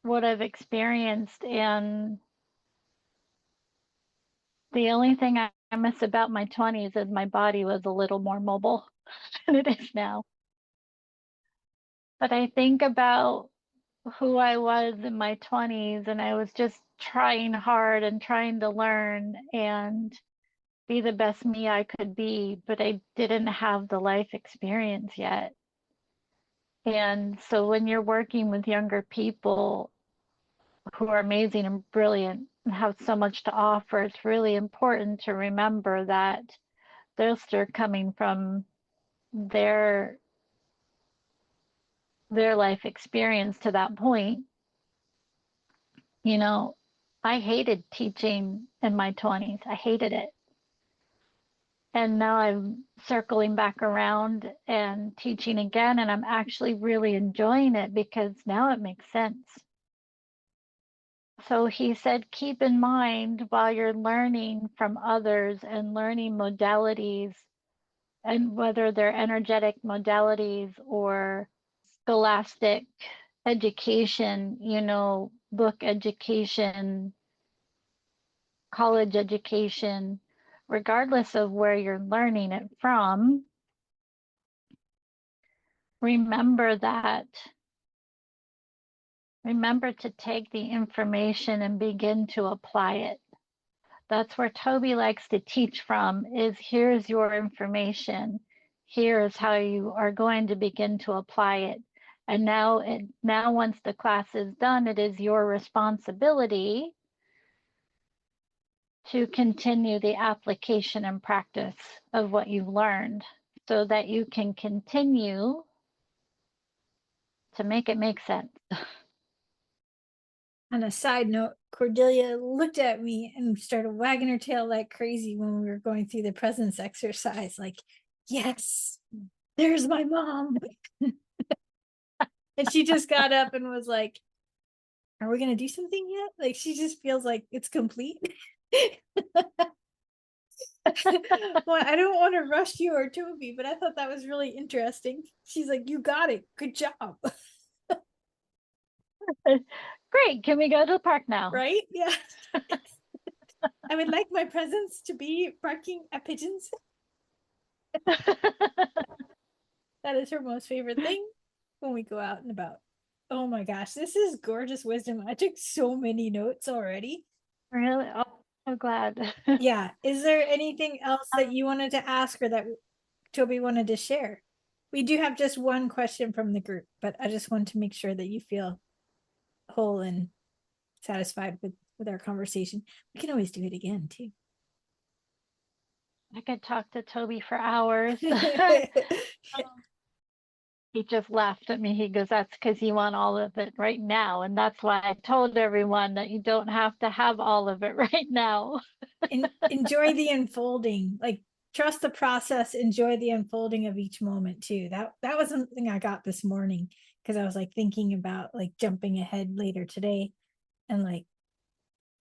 what I've experienced. And the only thing I miss about my 20s is my body was a little more mobile than it is now. But I think about who I was in my 20s, and I was just trying hard and trying to learn and be the best me I could be, but I didn't have the life experience yet. And so when you're working with younger people who are amazing and brilliant and have so much to offer, it's really important to remember that they're still coming from their their life experience to that point. You know, I hated teaching in my 20s. I hated it. And now I'm circling back around and teaching again, and I'm actually really enjoying it because now it makes sense. So he said, keep in mind while you're learning from others and learning modalities, and whether they're energetic modalities or scholastic education, you know, book education, college education, regardless of where you're learning it from, remember that. Remember to take the information and begin to apply it. That's where Toby likes to teach from, is here's your information. Here's how you are going to begin to apply it. And now once the class is done, it is your responsibility to continue the application and practice of what you've learned so that you can continue to make it make sense. On a side note, Cordelia looked at me and started wagging her tail like crazy when we were going through the presence exercise. Like, yes, there's my mom. And she just got up and was like, are we going to do something yet? Like, she just feels like it's complete. Well, I don't want to rush you or Toby, but I thought that was really interesting. She's like, you got it. Good job. Great. Can we go to the park now? Right? Yeah. I would like my presents to be barking at pigeons. That is her most favorite thing when we go out and about. Oh my gosh, this is gorgeous wisdom. I took so many notes already. Really? Oh, I'm so glad. Yeah. Is there anything else that you wanted to ask or that Toby wanted to share? We do have just one question from the group, but I just want to make sure that you feel whole and satisfied with our conversation. We can always do it again too. I could talk to Toby for hours. He just laughed at me. He goes, that's because you want all of it right now. And that's why I told everyone that you don't have to have all of it right now. Enjoy the unfolding. Like, trust the process, enjoy the unfolding of each moment too. That was something I got this morning because I was like thinking about like jumping ahead later today, and like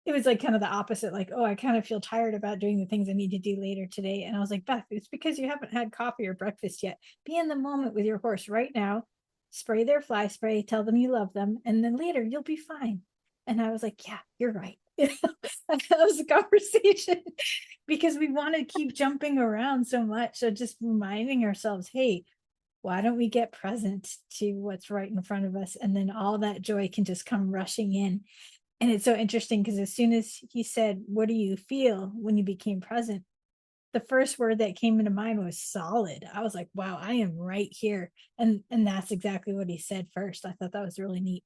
it was like kind of the opposite, like, oh, I kind of feel tired about doing the things I need to do later today. And I was like, Beth, it's because you haven't had coffee or breakfast yet. Be in the moment with your horse right now, spray their fly spray, tell them you love them, and then later you'll be fine. And I was like, yeah, you're right. That was the conversation because we want to keep jumping around so much. So just reminding ourselves, hey, why don't we get present to what's right in front of us? And then all that joy can just come rushing in. And it's so interesting because as soon as he said, what do you feel when you became present? The first word that came into mind was solid. I was like, wow, I am right here. And that's exactly what he said first. I thought that was really neat.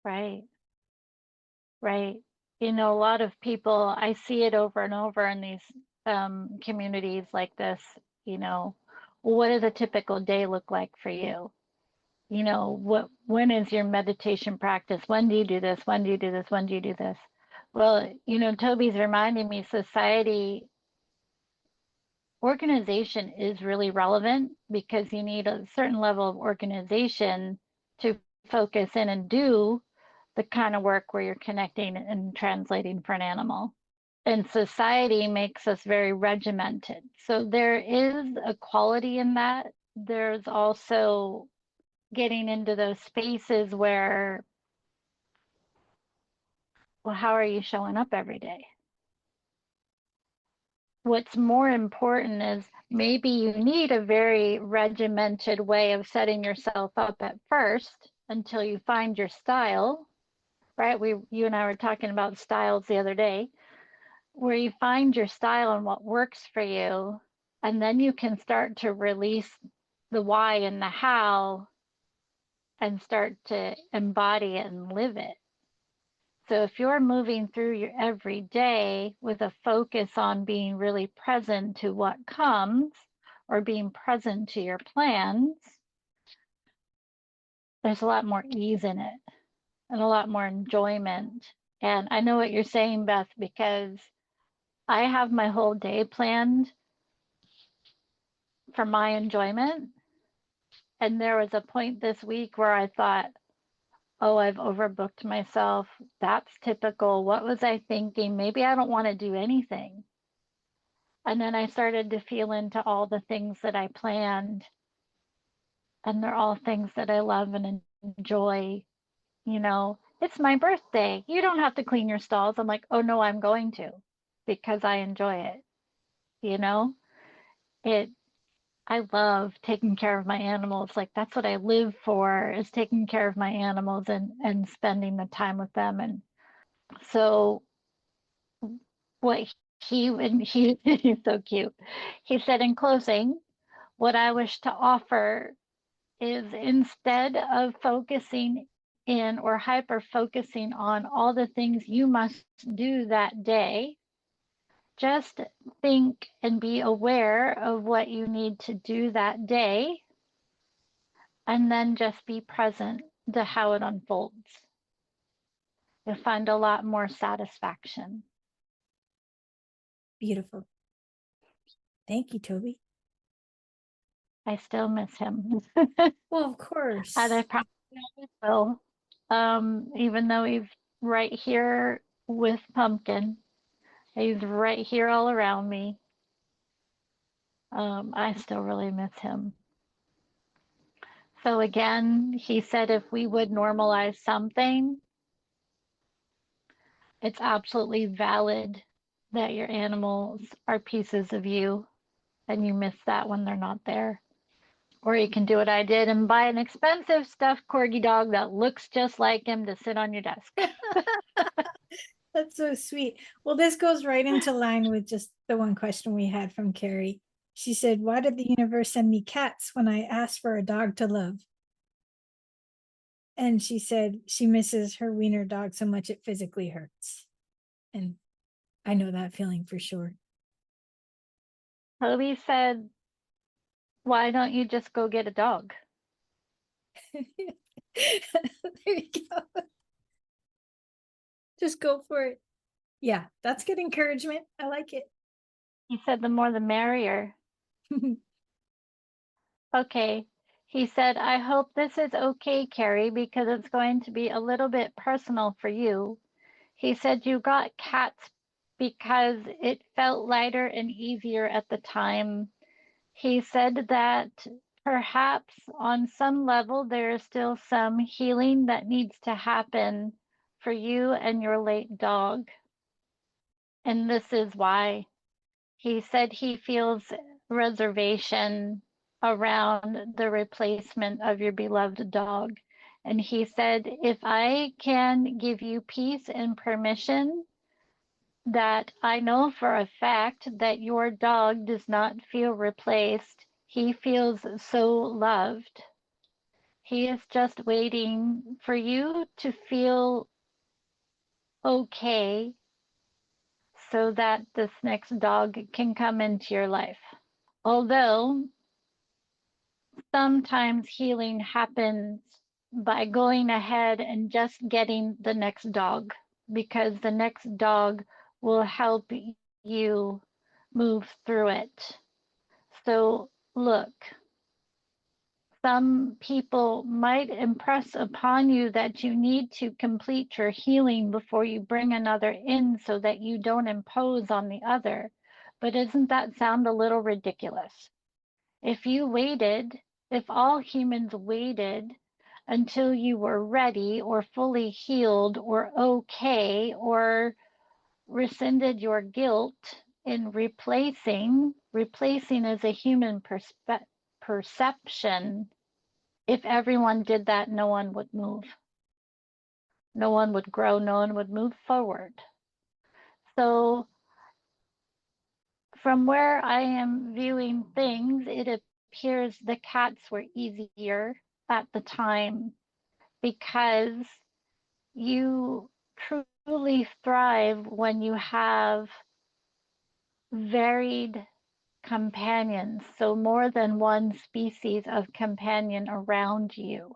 Right. Right. You know, a lot of people, I see it over and over in these communities like this, you know, what does a typical day look like for you? You know, when is your meditation practice? When do you do this? When do you do this? When do you do this? Well, you know, Toby's reminding me society organization is really relevant because you need a certain level of organization to focus in and do the kind of work where you're connecting and translating for an animal. And society makes us very regimented. So there is a quality in that. There's also getting into those spaces where, well, how are you showing up every day? What's more important is maybe you need a very regimented way of setting yourself up at first until you find your style, right? You and I were talking about styles the other day, where you find your style and what works for you, and then you can start to release the why and the how and start to embody it and live it. So if you're moving through your everyday with a focus on being really present to what comes or being present to your plans, there's a lot more ease in it and a lot more enjoyment. And I know what you're saying, Beth, because I have my whole day planned for my enjoyment. And there was a point this week where I thought, oh, I've overbooked myself. That's typical. What was I thinking? Maybe I don't want to do anything. And then I started to feel into all the things that I planned. And they're all things that I love and enjoy. You know, it's my birthday. You don't have to clean your stalls. I'm like, oh no, I'm going to because I enjoy it. You know, it, I love taking care of my animals. Like that's what I live for is taking care of my animals and spending the time with them. And so what and he he's so cute. He said in closing, what I wish to offer is instead of focusing in or hyper focusing on all the things you must do that day, just think and be aware of what you need to do that day, and then just be present to how it unfolds. You'll find a lot more satisfaction. Beautiful. Thank you, Toby. I still miss him. Well, of course. And I probably always will. Even though he's right here with Pumpkin, he's right here all around me. I still really miss him. So again, he said if we would normalize something, it's absolutely valid that your animals are pieces of you and you miss that when they're not there. Or you can do what I did and buy an expensive stuffed corgi dog that looks just like him to sit on your desk. That's so sweet. Well, this goes right into line with just the one question we had from Carrie. She said, why did the universe send me cats when I asked for a dog to love? And she said she misses her wiener dog so much it physically hurts. And I know that feeling for sure. Toby said, why don't you just go get a dog? There you go. Just go for it. Yeah, that's good encouragement. I like it. He said, the more the merrier. Okay. He said, I hope this is okay, Carrie, because it's going to be a little bit personal for you. He said you got cats because it felt lighter and easier at the time. He said that perhaps on some level there is still some healing that needs to happen for you and your late dog. And this is why. He said he feels reservation around the replacement of your beloved dog. And he said, if I can give you peace and permission that I know for a fact that your dog does not feel replaced, he feels so loved. He is just waiting for you to feel okay so that this next dog can come into your life. Although sometimes healing happens by going ahead and just getting the next dog, because the next dog will help you move through it. So, look, some people might impress upon you that you need to complete your healing before you bring another in so that you don't impose on the other. But doesn't that sound a little ridiculous? If you waited, if all humans waited until you were ready or fully healed or okay or rescinded your guilt in replacing is a human perception. If everyone did that, no one would move. No one would grow, no one would move forward. So from where I am viewing things, it appears the cats were easier at the time because you truly thrive when you have varied companions, so more than one species of companion around you.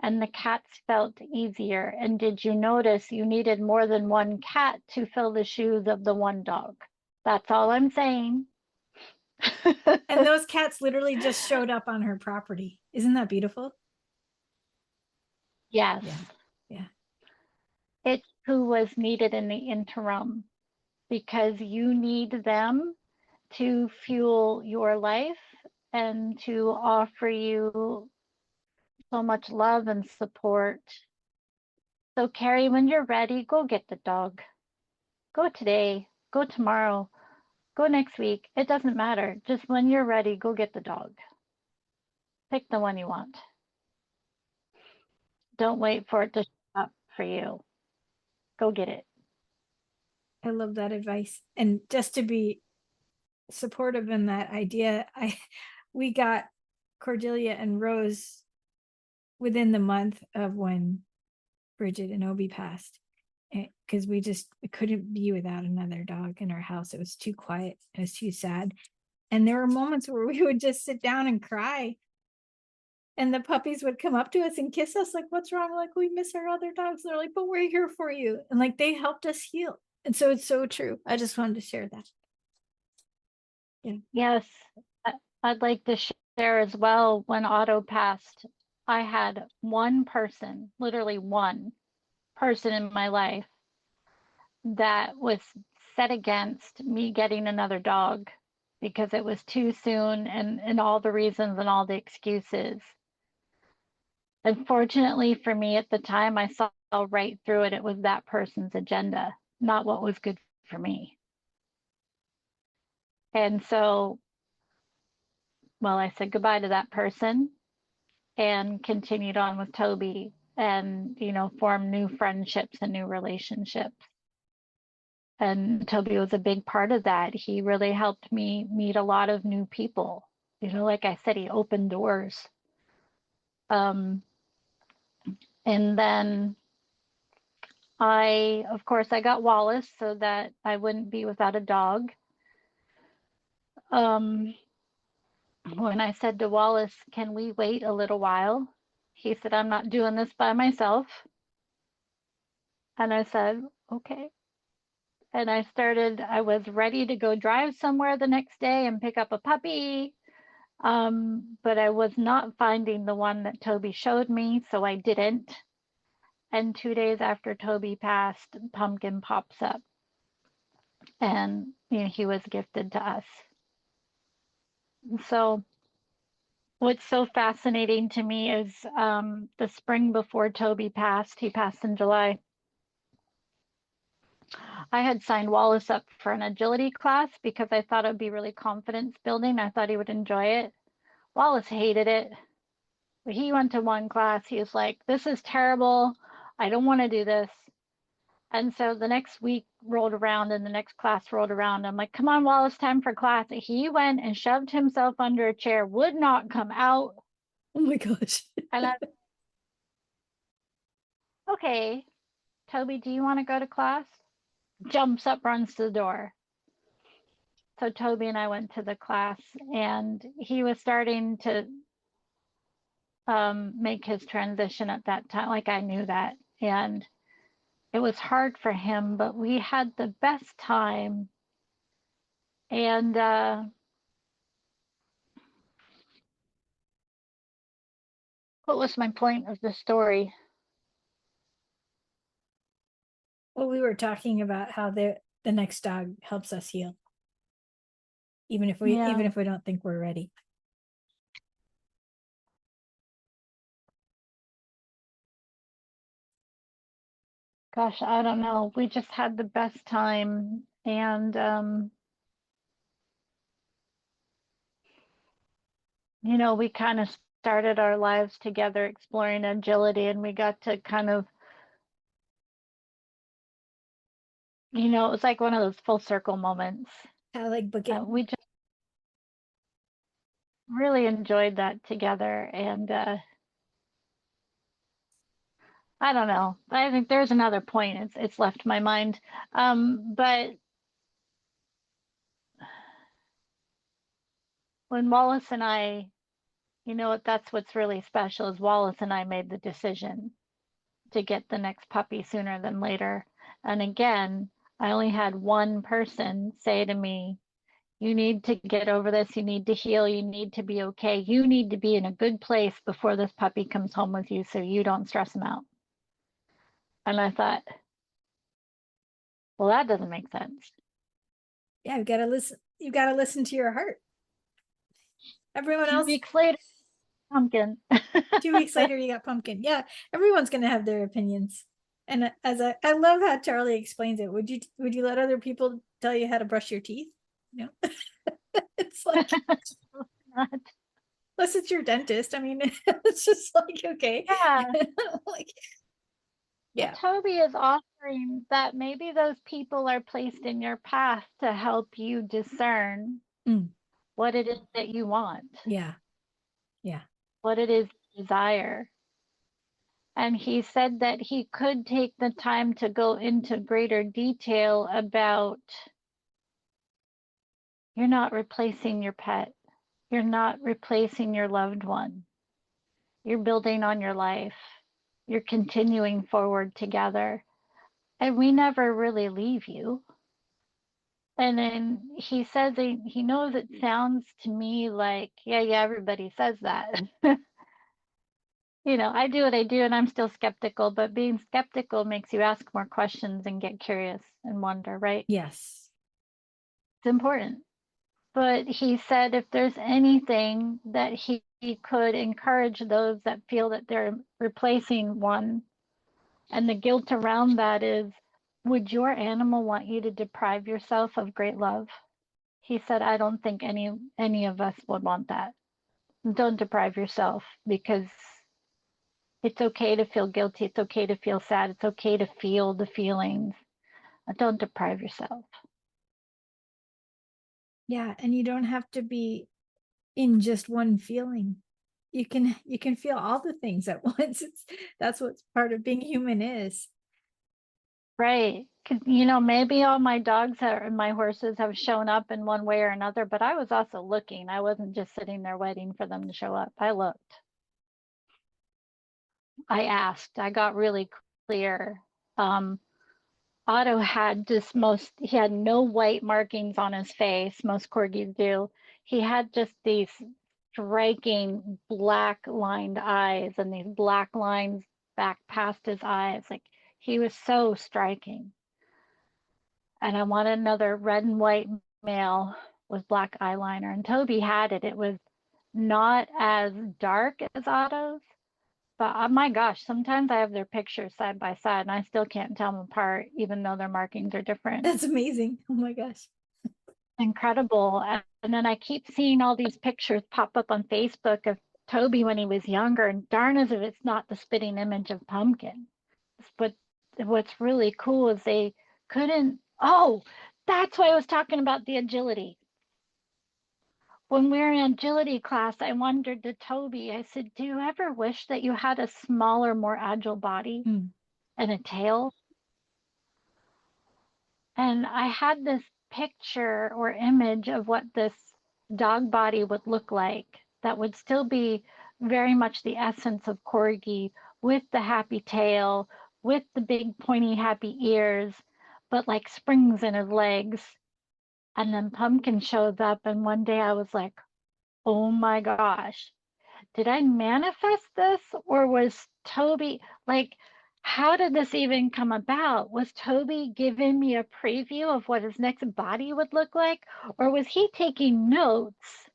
and the cats felt easier. And did you notice you needed more than one cat to fill the shoes of the one dog? That's all I'm saying. And those cats literally just showed up on her property. Isn't that beautiful? Yes. Yeah. Yeah. It's who was needed in the interim, because you need them to fuel your life and to offer you so much love and support. So, Carrie, when you're ready, go get the dog. Go today, go tomorrow, go next week. It doesn't matter. Just when you're ready, go get the dog. Pick the one you want. Don't wait for it to show up for you. Go get it. I love that advice. And just to be supportive in that idea, we got Cordelia and Rose within the month of when Bridget and Obi passed, because we couldn't be without another dog in our house. It was too quiet. It was too sad. And there were moments where we would just sit down and cry. And the puppies would come up to us and kiss us, like, what's wrong? Like, we miss our other dogs. And they're like, but we're here for you. And like, they helped us heal. And so it's so true. I just wanted to share that. Yeah. Yes, I'd like to share as well. When Otto passed, I had one person, literally one person in my life that was set against me getting another dog because it was too soon, and all the reasons and all the excuses. Unfortunately for me at the time, I saw right through it. It was that person's agenda, not what was good for me. And so, well, I said goodbye to that person and continued on with Toby, and, formed new friendships and new relationships. And Toby was a big part of that. He really helped me meet a lot of new people. Like I said, he opened doors. And then of course, I got Wallace so that I wouldn't be without a dog. When I said to Wallace, can we wait a little while? He said, I'm not doing this by myself. And I said, okay. And I was ready to go drive somewhere the next day and pick up a puppy. But I was not finding the one that Toby showed me, so I didn't. And 2 days after Toby passed, Pumpkin pops up, and he was gifted to us. So what's so fascinating to me is the spring before Toby passed, he passed in July, I had signed Wallace up for an agility class because I thought it would be really confidence building. I thought he would enjoy it. Wallace hated it. He went to one class. He was like, this is terrible. I don't want to do this. And so the next week rolled around and the next class rolled around. I'm like, come on, Wallace, time for class. He went and shoved himself under a chair, would not come out. Oh my gosh. And I, okay, Toby, do you want to go to class? Jumps up, runs to the door. So Toby and I went to the class, and he was starting to make his transition at that time. Like, I knew that. And it was hard for him, but we had the best time. And what was my point of the story? Well, we were talking about how the next dog helps us heal, even if we don't think we're ready. Gosh, I don't know. We just had the best time. And, we kind of started our lives together exploring agility, and we got to kind of, it was like one of those full circle moments. I like booking. We just really enjoyed that together. And I don't know. I think there's another point. It's left my mind. But when Wallace and I, you know what, that's what's really special is Wallace and I made the decision to get the next puppy sooner than later. And again, I only had one person say to me, you need to get over this. You need to heal. You need to be okay. You need to be in a good place before this puppy comes home with you so you don't stress him out. And I thought, well, that doesn't make sense. Yeah, you've got to listen. You've got to listen to your heart. Everyone 2 else, weeks later, pumpkin. 2 weeks later, you got pumpkin. Yeah, everyone's going to have their opinions. And I love how Charlie explains it. Would you let other people tell you how to brush your teeth? No, it's like, unless it's your dentist. I mean, it's just like, okay. Yeah. Like, Well, yeah. Toby is offering that maybe those people are placed in your path to help you discern Mm, what it is that you want, yeah. Yeah. what it is you desire. And he said that he could take the time to go into greater detail about you're not replacing your pet, you're not replacing your loved one, you're building on your life, you're continuing forward together. And we never really leave you. And then he says he knows it sounds to me like, yeah, everybody says that. I do what I do and I'm still skeptical, but being skeptical makes you ask more questions and get curious and wonder, right? Yes. It's important. But he said if there's anything that he could encourage those that feel that they're replacing one, and the guilt around that is, would your animal want you to deprive yourself of great love? He said, I don't think any of us would want that. Don't deprive yourself because it's okay to feel guilty. It's okay to feel sad. It's okay to feel the feelings. Don't deprive yourself. Yeah. And you don't have to be in just one feeling. You can feel all the things at once. That's what part of being human is. Right. 'Cause, maybe all my dogs and my horses have shown up in one way or another, but I was also looking. I wasn't just sitting there waiting for them to show up. I looked. I asked. I got really clear. Um, Otto had he had no white markings on his face. Most corgis do. He had just these striking black lined eyes and these black lines back past his eyes. Like he was so striking. And I wanted another red and white male with black eyeliner. And Toby had it. It was not as dark as Otto's, but my gosh, sometimes I have their pictures side by side and I still can't tell them apart, even though their markings are different. That's amazing. Oh my gosh. Incredible. And then I keep seeing all these pictures pop up on Facebook of Toby when he was younger, and darn as if it's not the spitting image of Pumpkin. But what's really cool is they couldn't. Oh, that's why I was talking about the agility. When we were in agility class, I wondered to Toby, I said, do you ever wish that you had a smaller, more agile body Mm. and a tail? And I had this picture or image of what this dog body would look like that would still be very much the essence of Corgi, with the happy tail, with the big pointy happy ears, but like springs in his legs. And then Pumpkin shows up, and one day I was like, oh my gosh, did I manifest this, or was Toby like, how did this even come about? Was Toby giving me a preview of what his next body would look like? Or was he taking notes?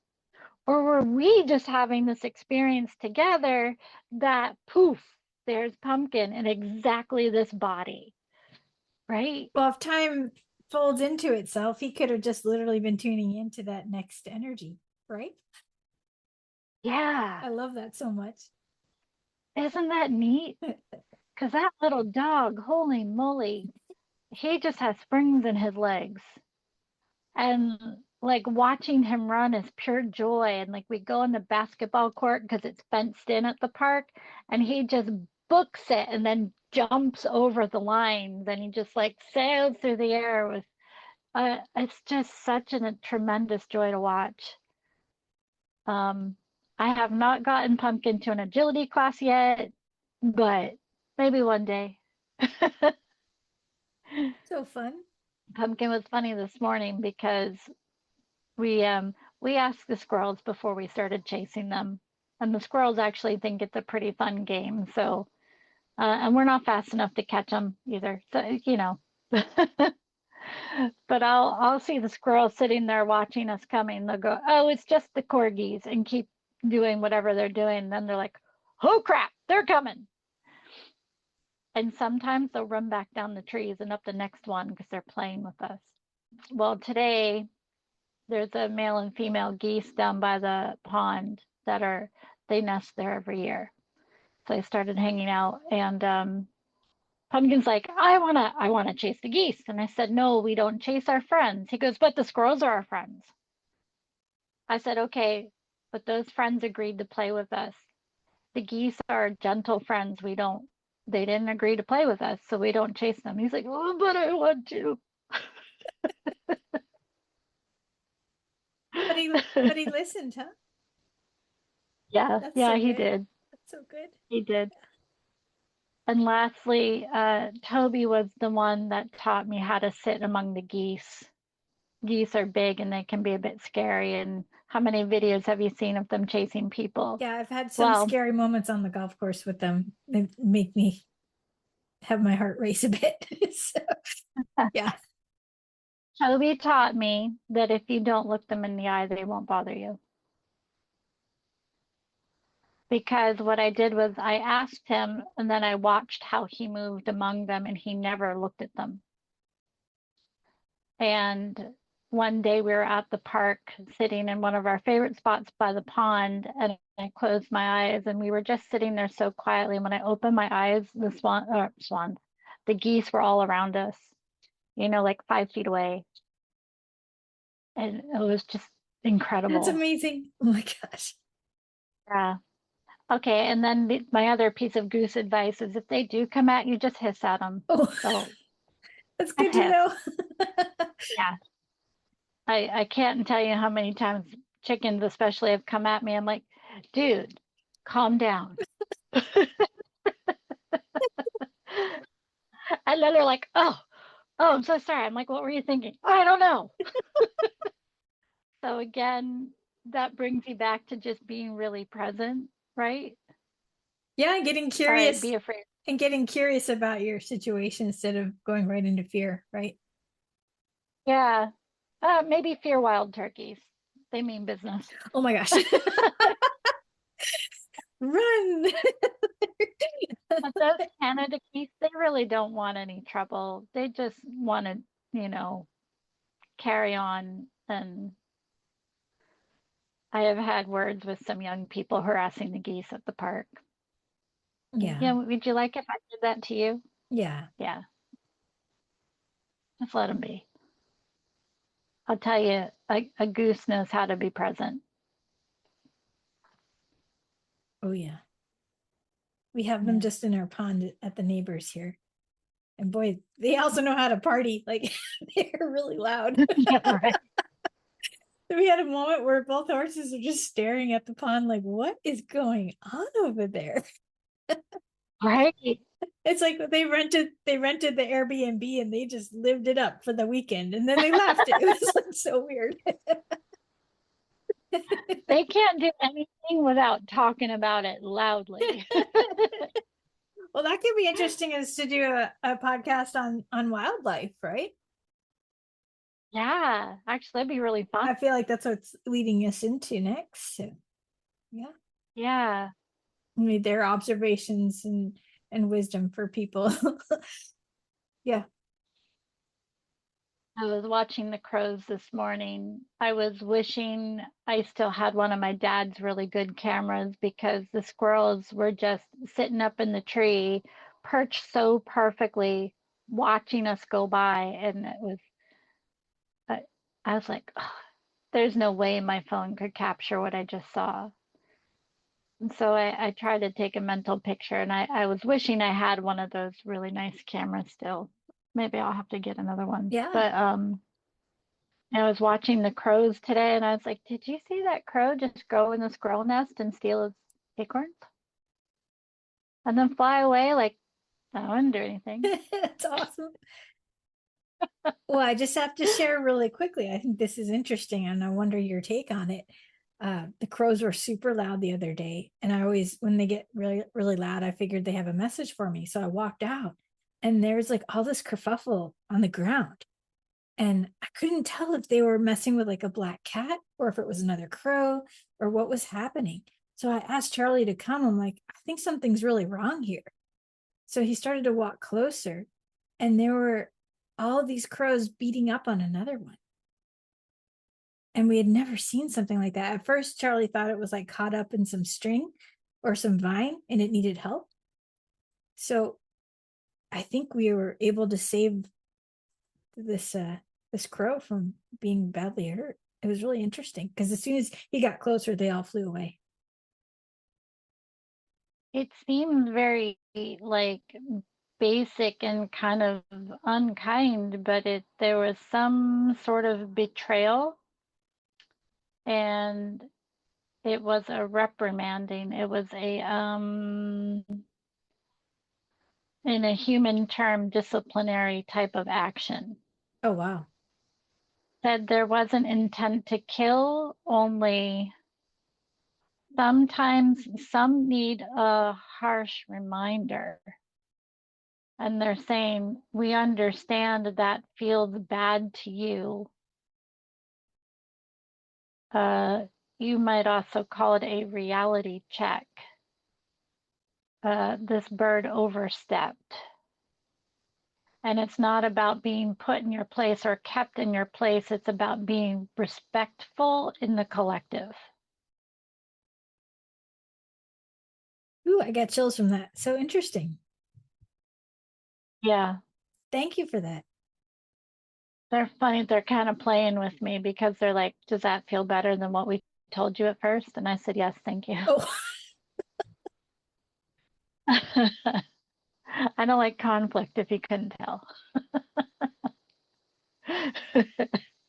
Or were we just having this experience together that poof, there's Pumpkin in exactly this body, right? Well, if time folds into itself, he could have just literally been tuning into that next energy, right? Yeah. I love that so much. Isn't that neat? Because that little dog, holy moly, he just has springs in his legs. And like watching him run is pure joy. And like we go in the basketball court because it's fenced in at the park, and he just books it and then jumps over the lines and he just like sails through the air with it's just such a tremendous joy to watch. Um, I have not gotten Pumpkin to an agility class yet, but maybe one day. So fun. Pumpkin was funny this morning because we asked the squirrels before we started chasing them, and the squirrels actually think it's a pretty fun game. So, and we're not fast enough to catch them either. So, but I'll see the squirrels sitting there watching us coming. They'll go, "Oh, it's just the corgis," and keep doing whatever they're doing. And then they're like, "Oh crap, they're coming!" And sometimes they'll run back down the trees and up the next one because they're playing with us. Well, today there's a male and female geese down by the pond they nest there every year. So I started hanging out, and Pumpkin's like, I wanna chase the geese. And I said, no, we don't chase our friends. He goes, but the squirrels are our friends. I said, okay, but those friends agreed to play with us. The geese are gentle friends. They didn't agree to play with us, so we don't chase them. He's like, oh, but I want to. But he listened, huh? Yeah, That's yeah, so he good. did. That's so good. He did. And lastly, Toby was the one that taught me how to sit among the geese. Geese are big and they can be a bit scary. And how many videos have you seen of them chasing people? Yeah, I've had some Well, scary moments on the golf course with them. They make me have my heart race a bit. So, yeah. Toby taught me that if you don't look them in the eye, they won't bother you. Because what I did was I asked him and then I watched how he moved among them and he never looked at them. And one day we were at the park sitting in one of our favorite spots by the pond, and I closed my eyes and we were just sitting there so quietly. And when I opened my eyes, the geese were all around us, like 5 feet away. And it was just That's incredible. amazing. Oh my gosh. Yeah. Okay. And then my other piece of goose advice is if they do come at you, just hiss at them. Oh, So that's just good to hiss. know. Yeah. I can't tell you how many times chickens, especially, have come at me. I'm like, dude, calm down. And then they're like, oh, I'm so sorry. I'm like, what were you thinking? I don't know. So again, that brings you back to just being really present, right? Yeah, getting All right, curious be afraid. and getting curious about your situation instead of going right into fear, right? Yeah. Maybe fear wild turkeys. They mean business. Oh my gosh. Run. But those Canada geese, they really don't want any trouble. They just want to, carry on. And I have had words with some young people harassing the geese at the park. Yeah. Yeah, would you like if I did that to you? Yeah. Yeah, just let them be. I'll tell you, a goose knows how to be present. Oh yeah. We have them Yeah. just in our pond at the neighbors here. And boy, they also know how to party. Like they're really loud. Yeah, right. We had a moment where both horses are just staring at the pond, like, what is going on over there? Right. It's like they rented the Airbnb and they just lived it up for the weekend and then they left. It was like so weird. They can't do anything without talking about it loudly. Well, that could be interesting is to do a podcast on wildlife, right? Yeah, actually, that'd be really fun. I feel like that's what's leading us into next. So yeah. Yeah. I mean, their observations and wisdom for people. Yeah. I was watching the crows this morning. I was wishing I still had one of my dad's really good cameras because the squirrels were just sitting up in the tree, perched so perfectly, watching us go by. And I, I was like, oh, there's no way my phone could capture what I just saw. And so I tried to take a mental picture, and I was wishing I had one of those really nice cameras still. Maybe I'll have to get another one. Yeah. But I was watching the crows today and I was like, did you see that crow just go in the squirrel nest and steal his acorns? And then fly away like I wouldn't do anything. That's awesome. Well, I just have to share really quickly. I think this is interesting, and I wonder your take on it. The crows were super loud the other day, and I always, when they get really, really loud, I figured they have a message for me. So I walked out, and there's like all this kerfuffle on the ground, and I couldn't tell if they were messing with like a black cat or if it was another crow or what was happening. So I asked Charlie to come. I'm like, I think something's really wrong here. So he started to walk closer, and there were all of these crows beating up on another one. And we had never seen something like that. At first, Charlie thought it was like caught up in some string or some vine and it needed help. So I think we were able to save this crow from being badly hurt. It was really interesting because as soon as he got closer, they all flew away. It seemed very like basic and kind of unkind, but there was some sort of betrayal, and it was a reprimanding. It was a in a human term, disciplinary type of action. Oh, wow. Said there wasn't intent to kill, only sometimes some need a harsh reminder. And they're saying, we understand that feels bad to you. You might also call it a reality check. This bird overstepped. And it's not about being put in your place or kept in your place. It's about being respectful in the collective. Ooh, I got chills from that. So interesting. Yeah, Thank you for that. they're funny. They're kind of playing with me because they're like, does that feel better than what we told you at first? And I said, yes, thank you. Oh, I don't like conflict if you couldn't tell.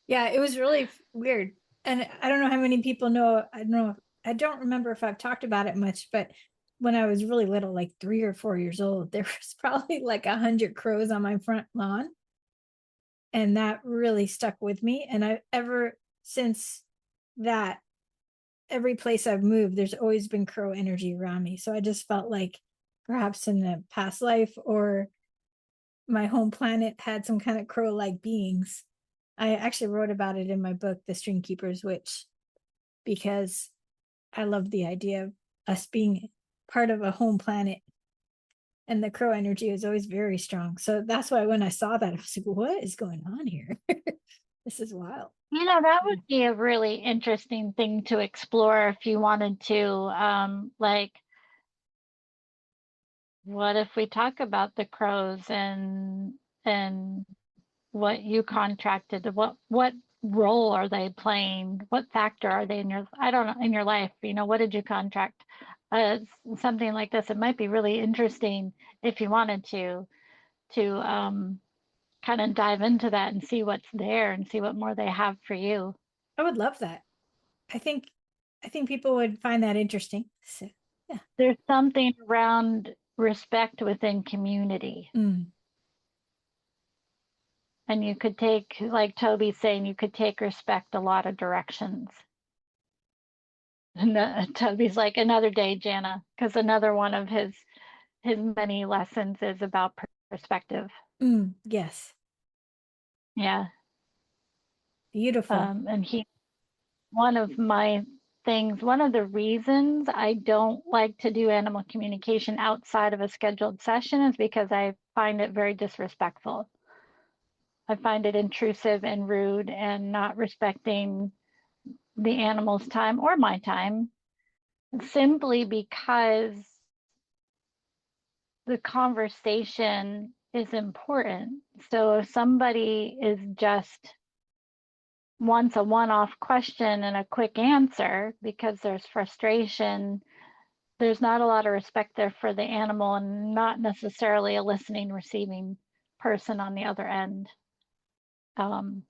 yeah, it was really weird. And I don't know how many people know. I don't know. I don't remember if I've talked about it much, but when I was really little, like 3 or 4 years old, there was probably like 100 crows on my front lawn. And that really stuck with me. And I ever since that, every place I've moved, there's always been crow energy around me. So I just felt like perhaps in the past life or my home planet had some kind of crow-like beings. I actually wrote about it in my book, The String Keeper's Witch, because I love the idea of us being part of a home planet. And the crow energy is always very strong. So that's why when I saw that, I was like, what is going on here? This is wild. That would be a really interesting thing to explore if you wanted to. Like, what if we talk about the crows and what you contracted? What role are they playing? What factor are they in your, I don't know, in your life? What did you contract? Something like this. It might be really interesting if you wanted to kind of dive into that and see what's there and see what more they have for you. I would love that. I think I think people would find that interesting. So, yeah. There's something around respect within community. Mm. And you could take, like Toby's saying, you could take respect a lot of directions. And Toby's like, another day, Jana, because another one of his many lessons is about perspective. Mm. Yes. Yeah. Beautiful. And one of my things, one of the reasons I don't like to do animal communication outside of a scheduled session is because I find it very disrespectful. I find it intrusive and rude and not respecting the animal's time or my time, simply because the conversation is important. So if somebody is just wants a one-off question and a quick answer because there's frustration, there's not a lot of respect there for the animal and not necessarily a listening, receiving person on the other end. Um,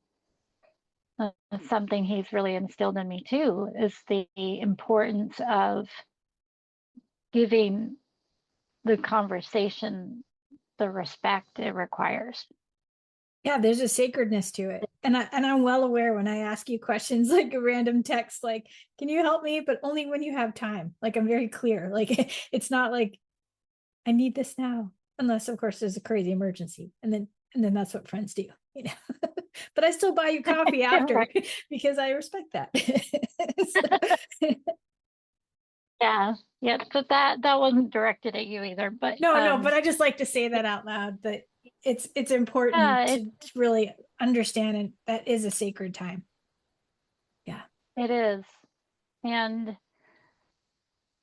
something he's really instilled in me too, is the importance of giving the conversation the respect it requires. Yeah, there's a sacredness to it. And I'm well aware when I ask you questions like a random text, like, can you help me? But only when you have time. Like I'm very clear. Like it's not like I need this now. Unless of course there's a crazy emergency. And then that's what friends do, you know. But I still buy you coffee after Right. because I respect that. Yeah. Yeah. But that wasn't directed at you either. But No, but I just like to say that out loud, that it's important yeah, to really understand, and that is a sacred time. Yeah. it is. And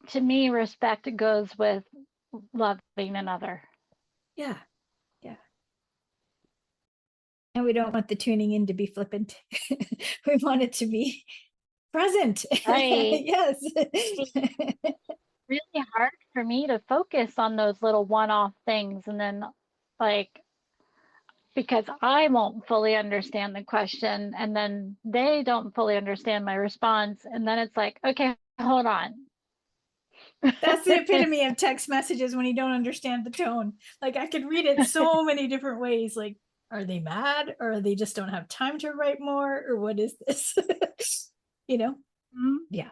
to me, respect goes with loving another. Yeah. Yeah. And we don't want the tuning in to be flippant. We want it to be present. Right. Yes. It's really hard for me to focus on those little one-off things, and then like, because I won't fully understand the question, and then they don't fully understand my response, and then it's like, okay, hold on. That's the epitome of text messages when you don't understand the tone. Like I could read it so many different ways. Like, are they mad, or they just don't have time to write more, or what is this? You know? Yeah.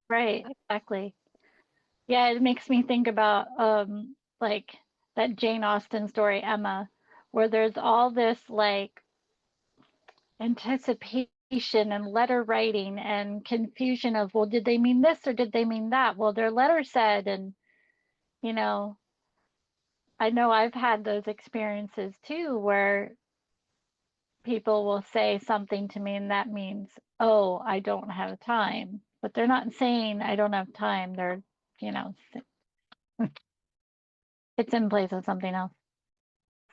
Right, exactly. Yeah, it makes me think about like that Jane Austen story, Emma, where there's all this like anticipation and letter writing and confusion of, well, did they mean this or did they mean that? Well, their letter said, and you know, I know I've had those experiences too, where people will say something to me and that means, oh, I don't have time. But they're not saying I don't have time. They're, you know, it's in place of something else.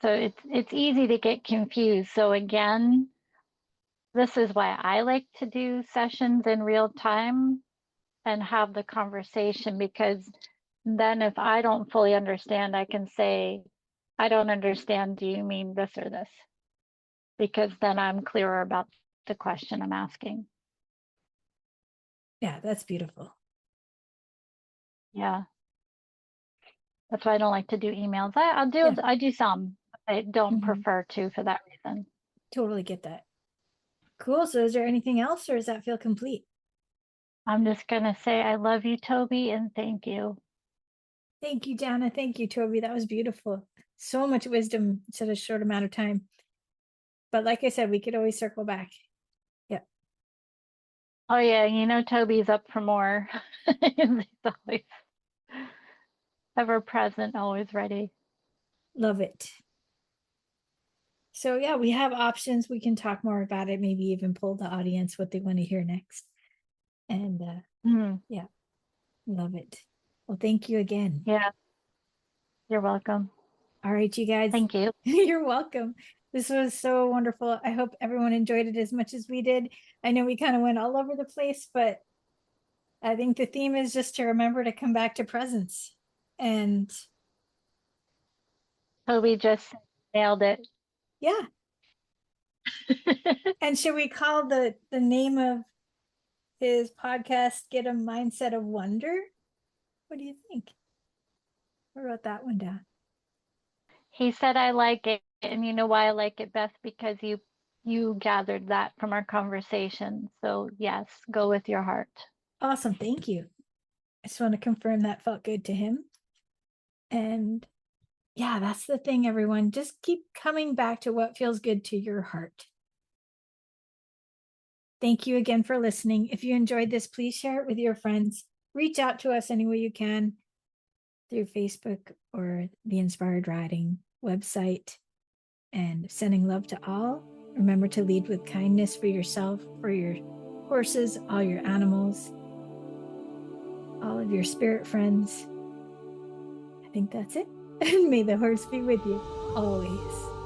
So it's easy to get confused. So again, this is why I like to do sessions in real time and have the conversation, because then if I don't fully understand, I can say, I don't understand. Do you mean this or this? Because then I'm clearer about the question I'm asking. Yeah, that's beautiful. Yeah. That's why I don't like to do emails. Yeah. I do some. I don't Mhm. prefer to for that reason. Totally get that. Cool. So is there anything else, or does that feel complete? I'm just gonna say I love you, Toby, and thank you. Thank you, Jana. Thank you, Toby. That was beautiful. So much wisdom in such a short amount of time. But like I said, we could always circle back. Yeah. Oh yeah, you know Toby's up for more. He's always ever present, always ready. Love it. So yeah, we have options. We can talk more about it, maybe even poll the audience what they want to hear next. And Mm, yeah, love it. Well, thank you again. yeah, you're welcome. All right, you guys. Thank you. You're welcome. This was so wonderful. I hope everyone enjoyed it as much as we did. I know we kind of went all over the place, but I think the theme is just to remember to come back to presence. And Toby just nailed it. yeah. And should we call the name of his podcast "Get a Mindset of Wonder"? What do you think? I wrote that one down. He said I like it, and you know why I like it, Beth? Because you gathered that from our conversation. So yes, go with your heart. Awesome. Thank you. I just want to confirm that felt good to him. And yeah, that's the thing, everyone. Just keep coming back to what feels good to your heart. Thank you again for listening. If you enjoyed this, please share it with your friends. Reach out to us any way you can through Facebook or the Inspired Riding website. And sending love to all. Remember to lead with kindness for yourself, for your horses, all your animals, all of your spirit friends. I think that's it. And may the horse be with you always.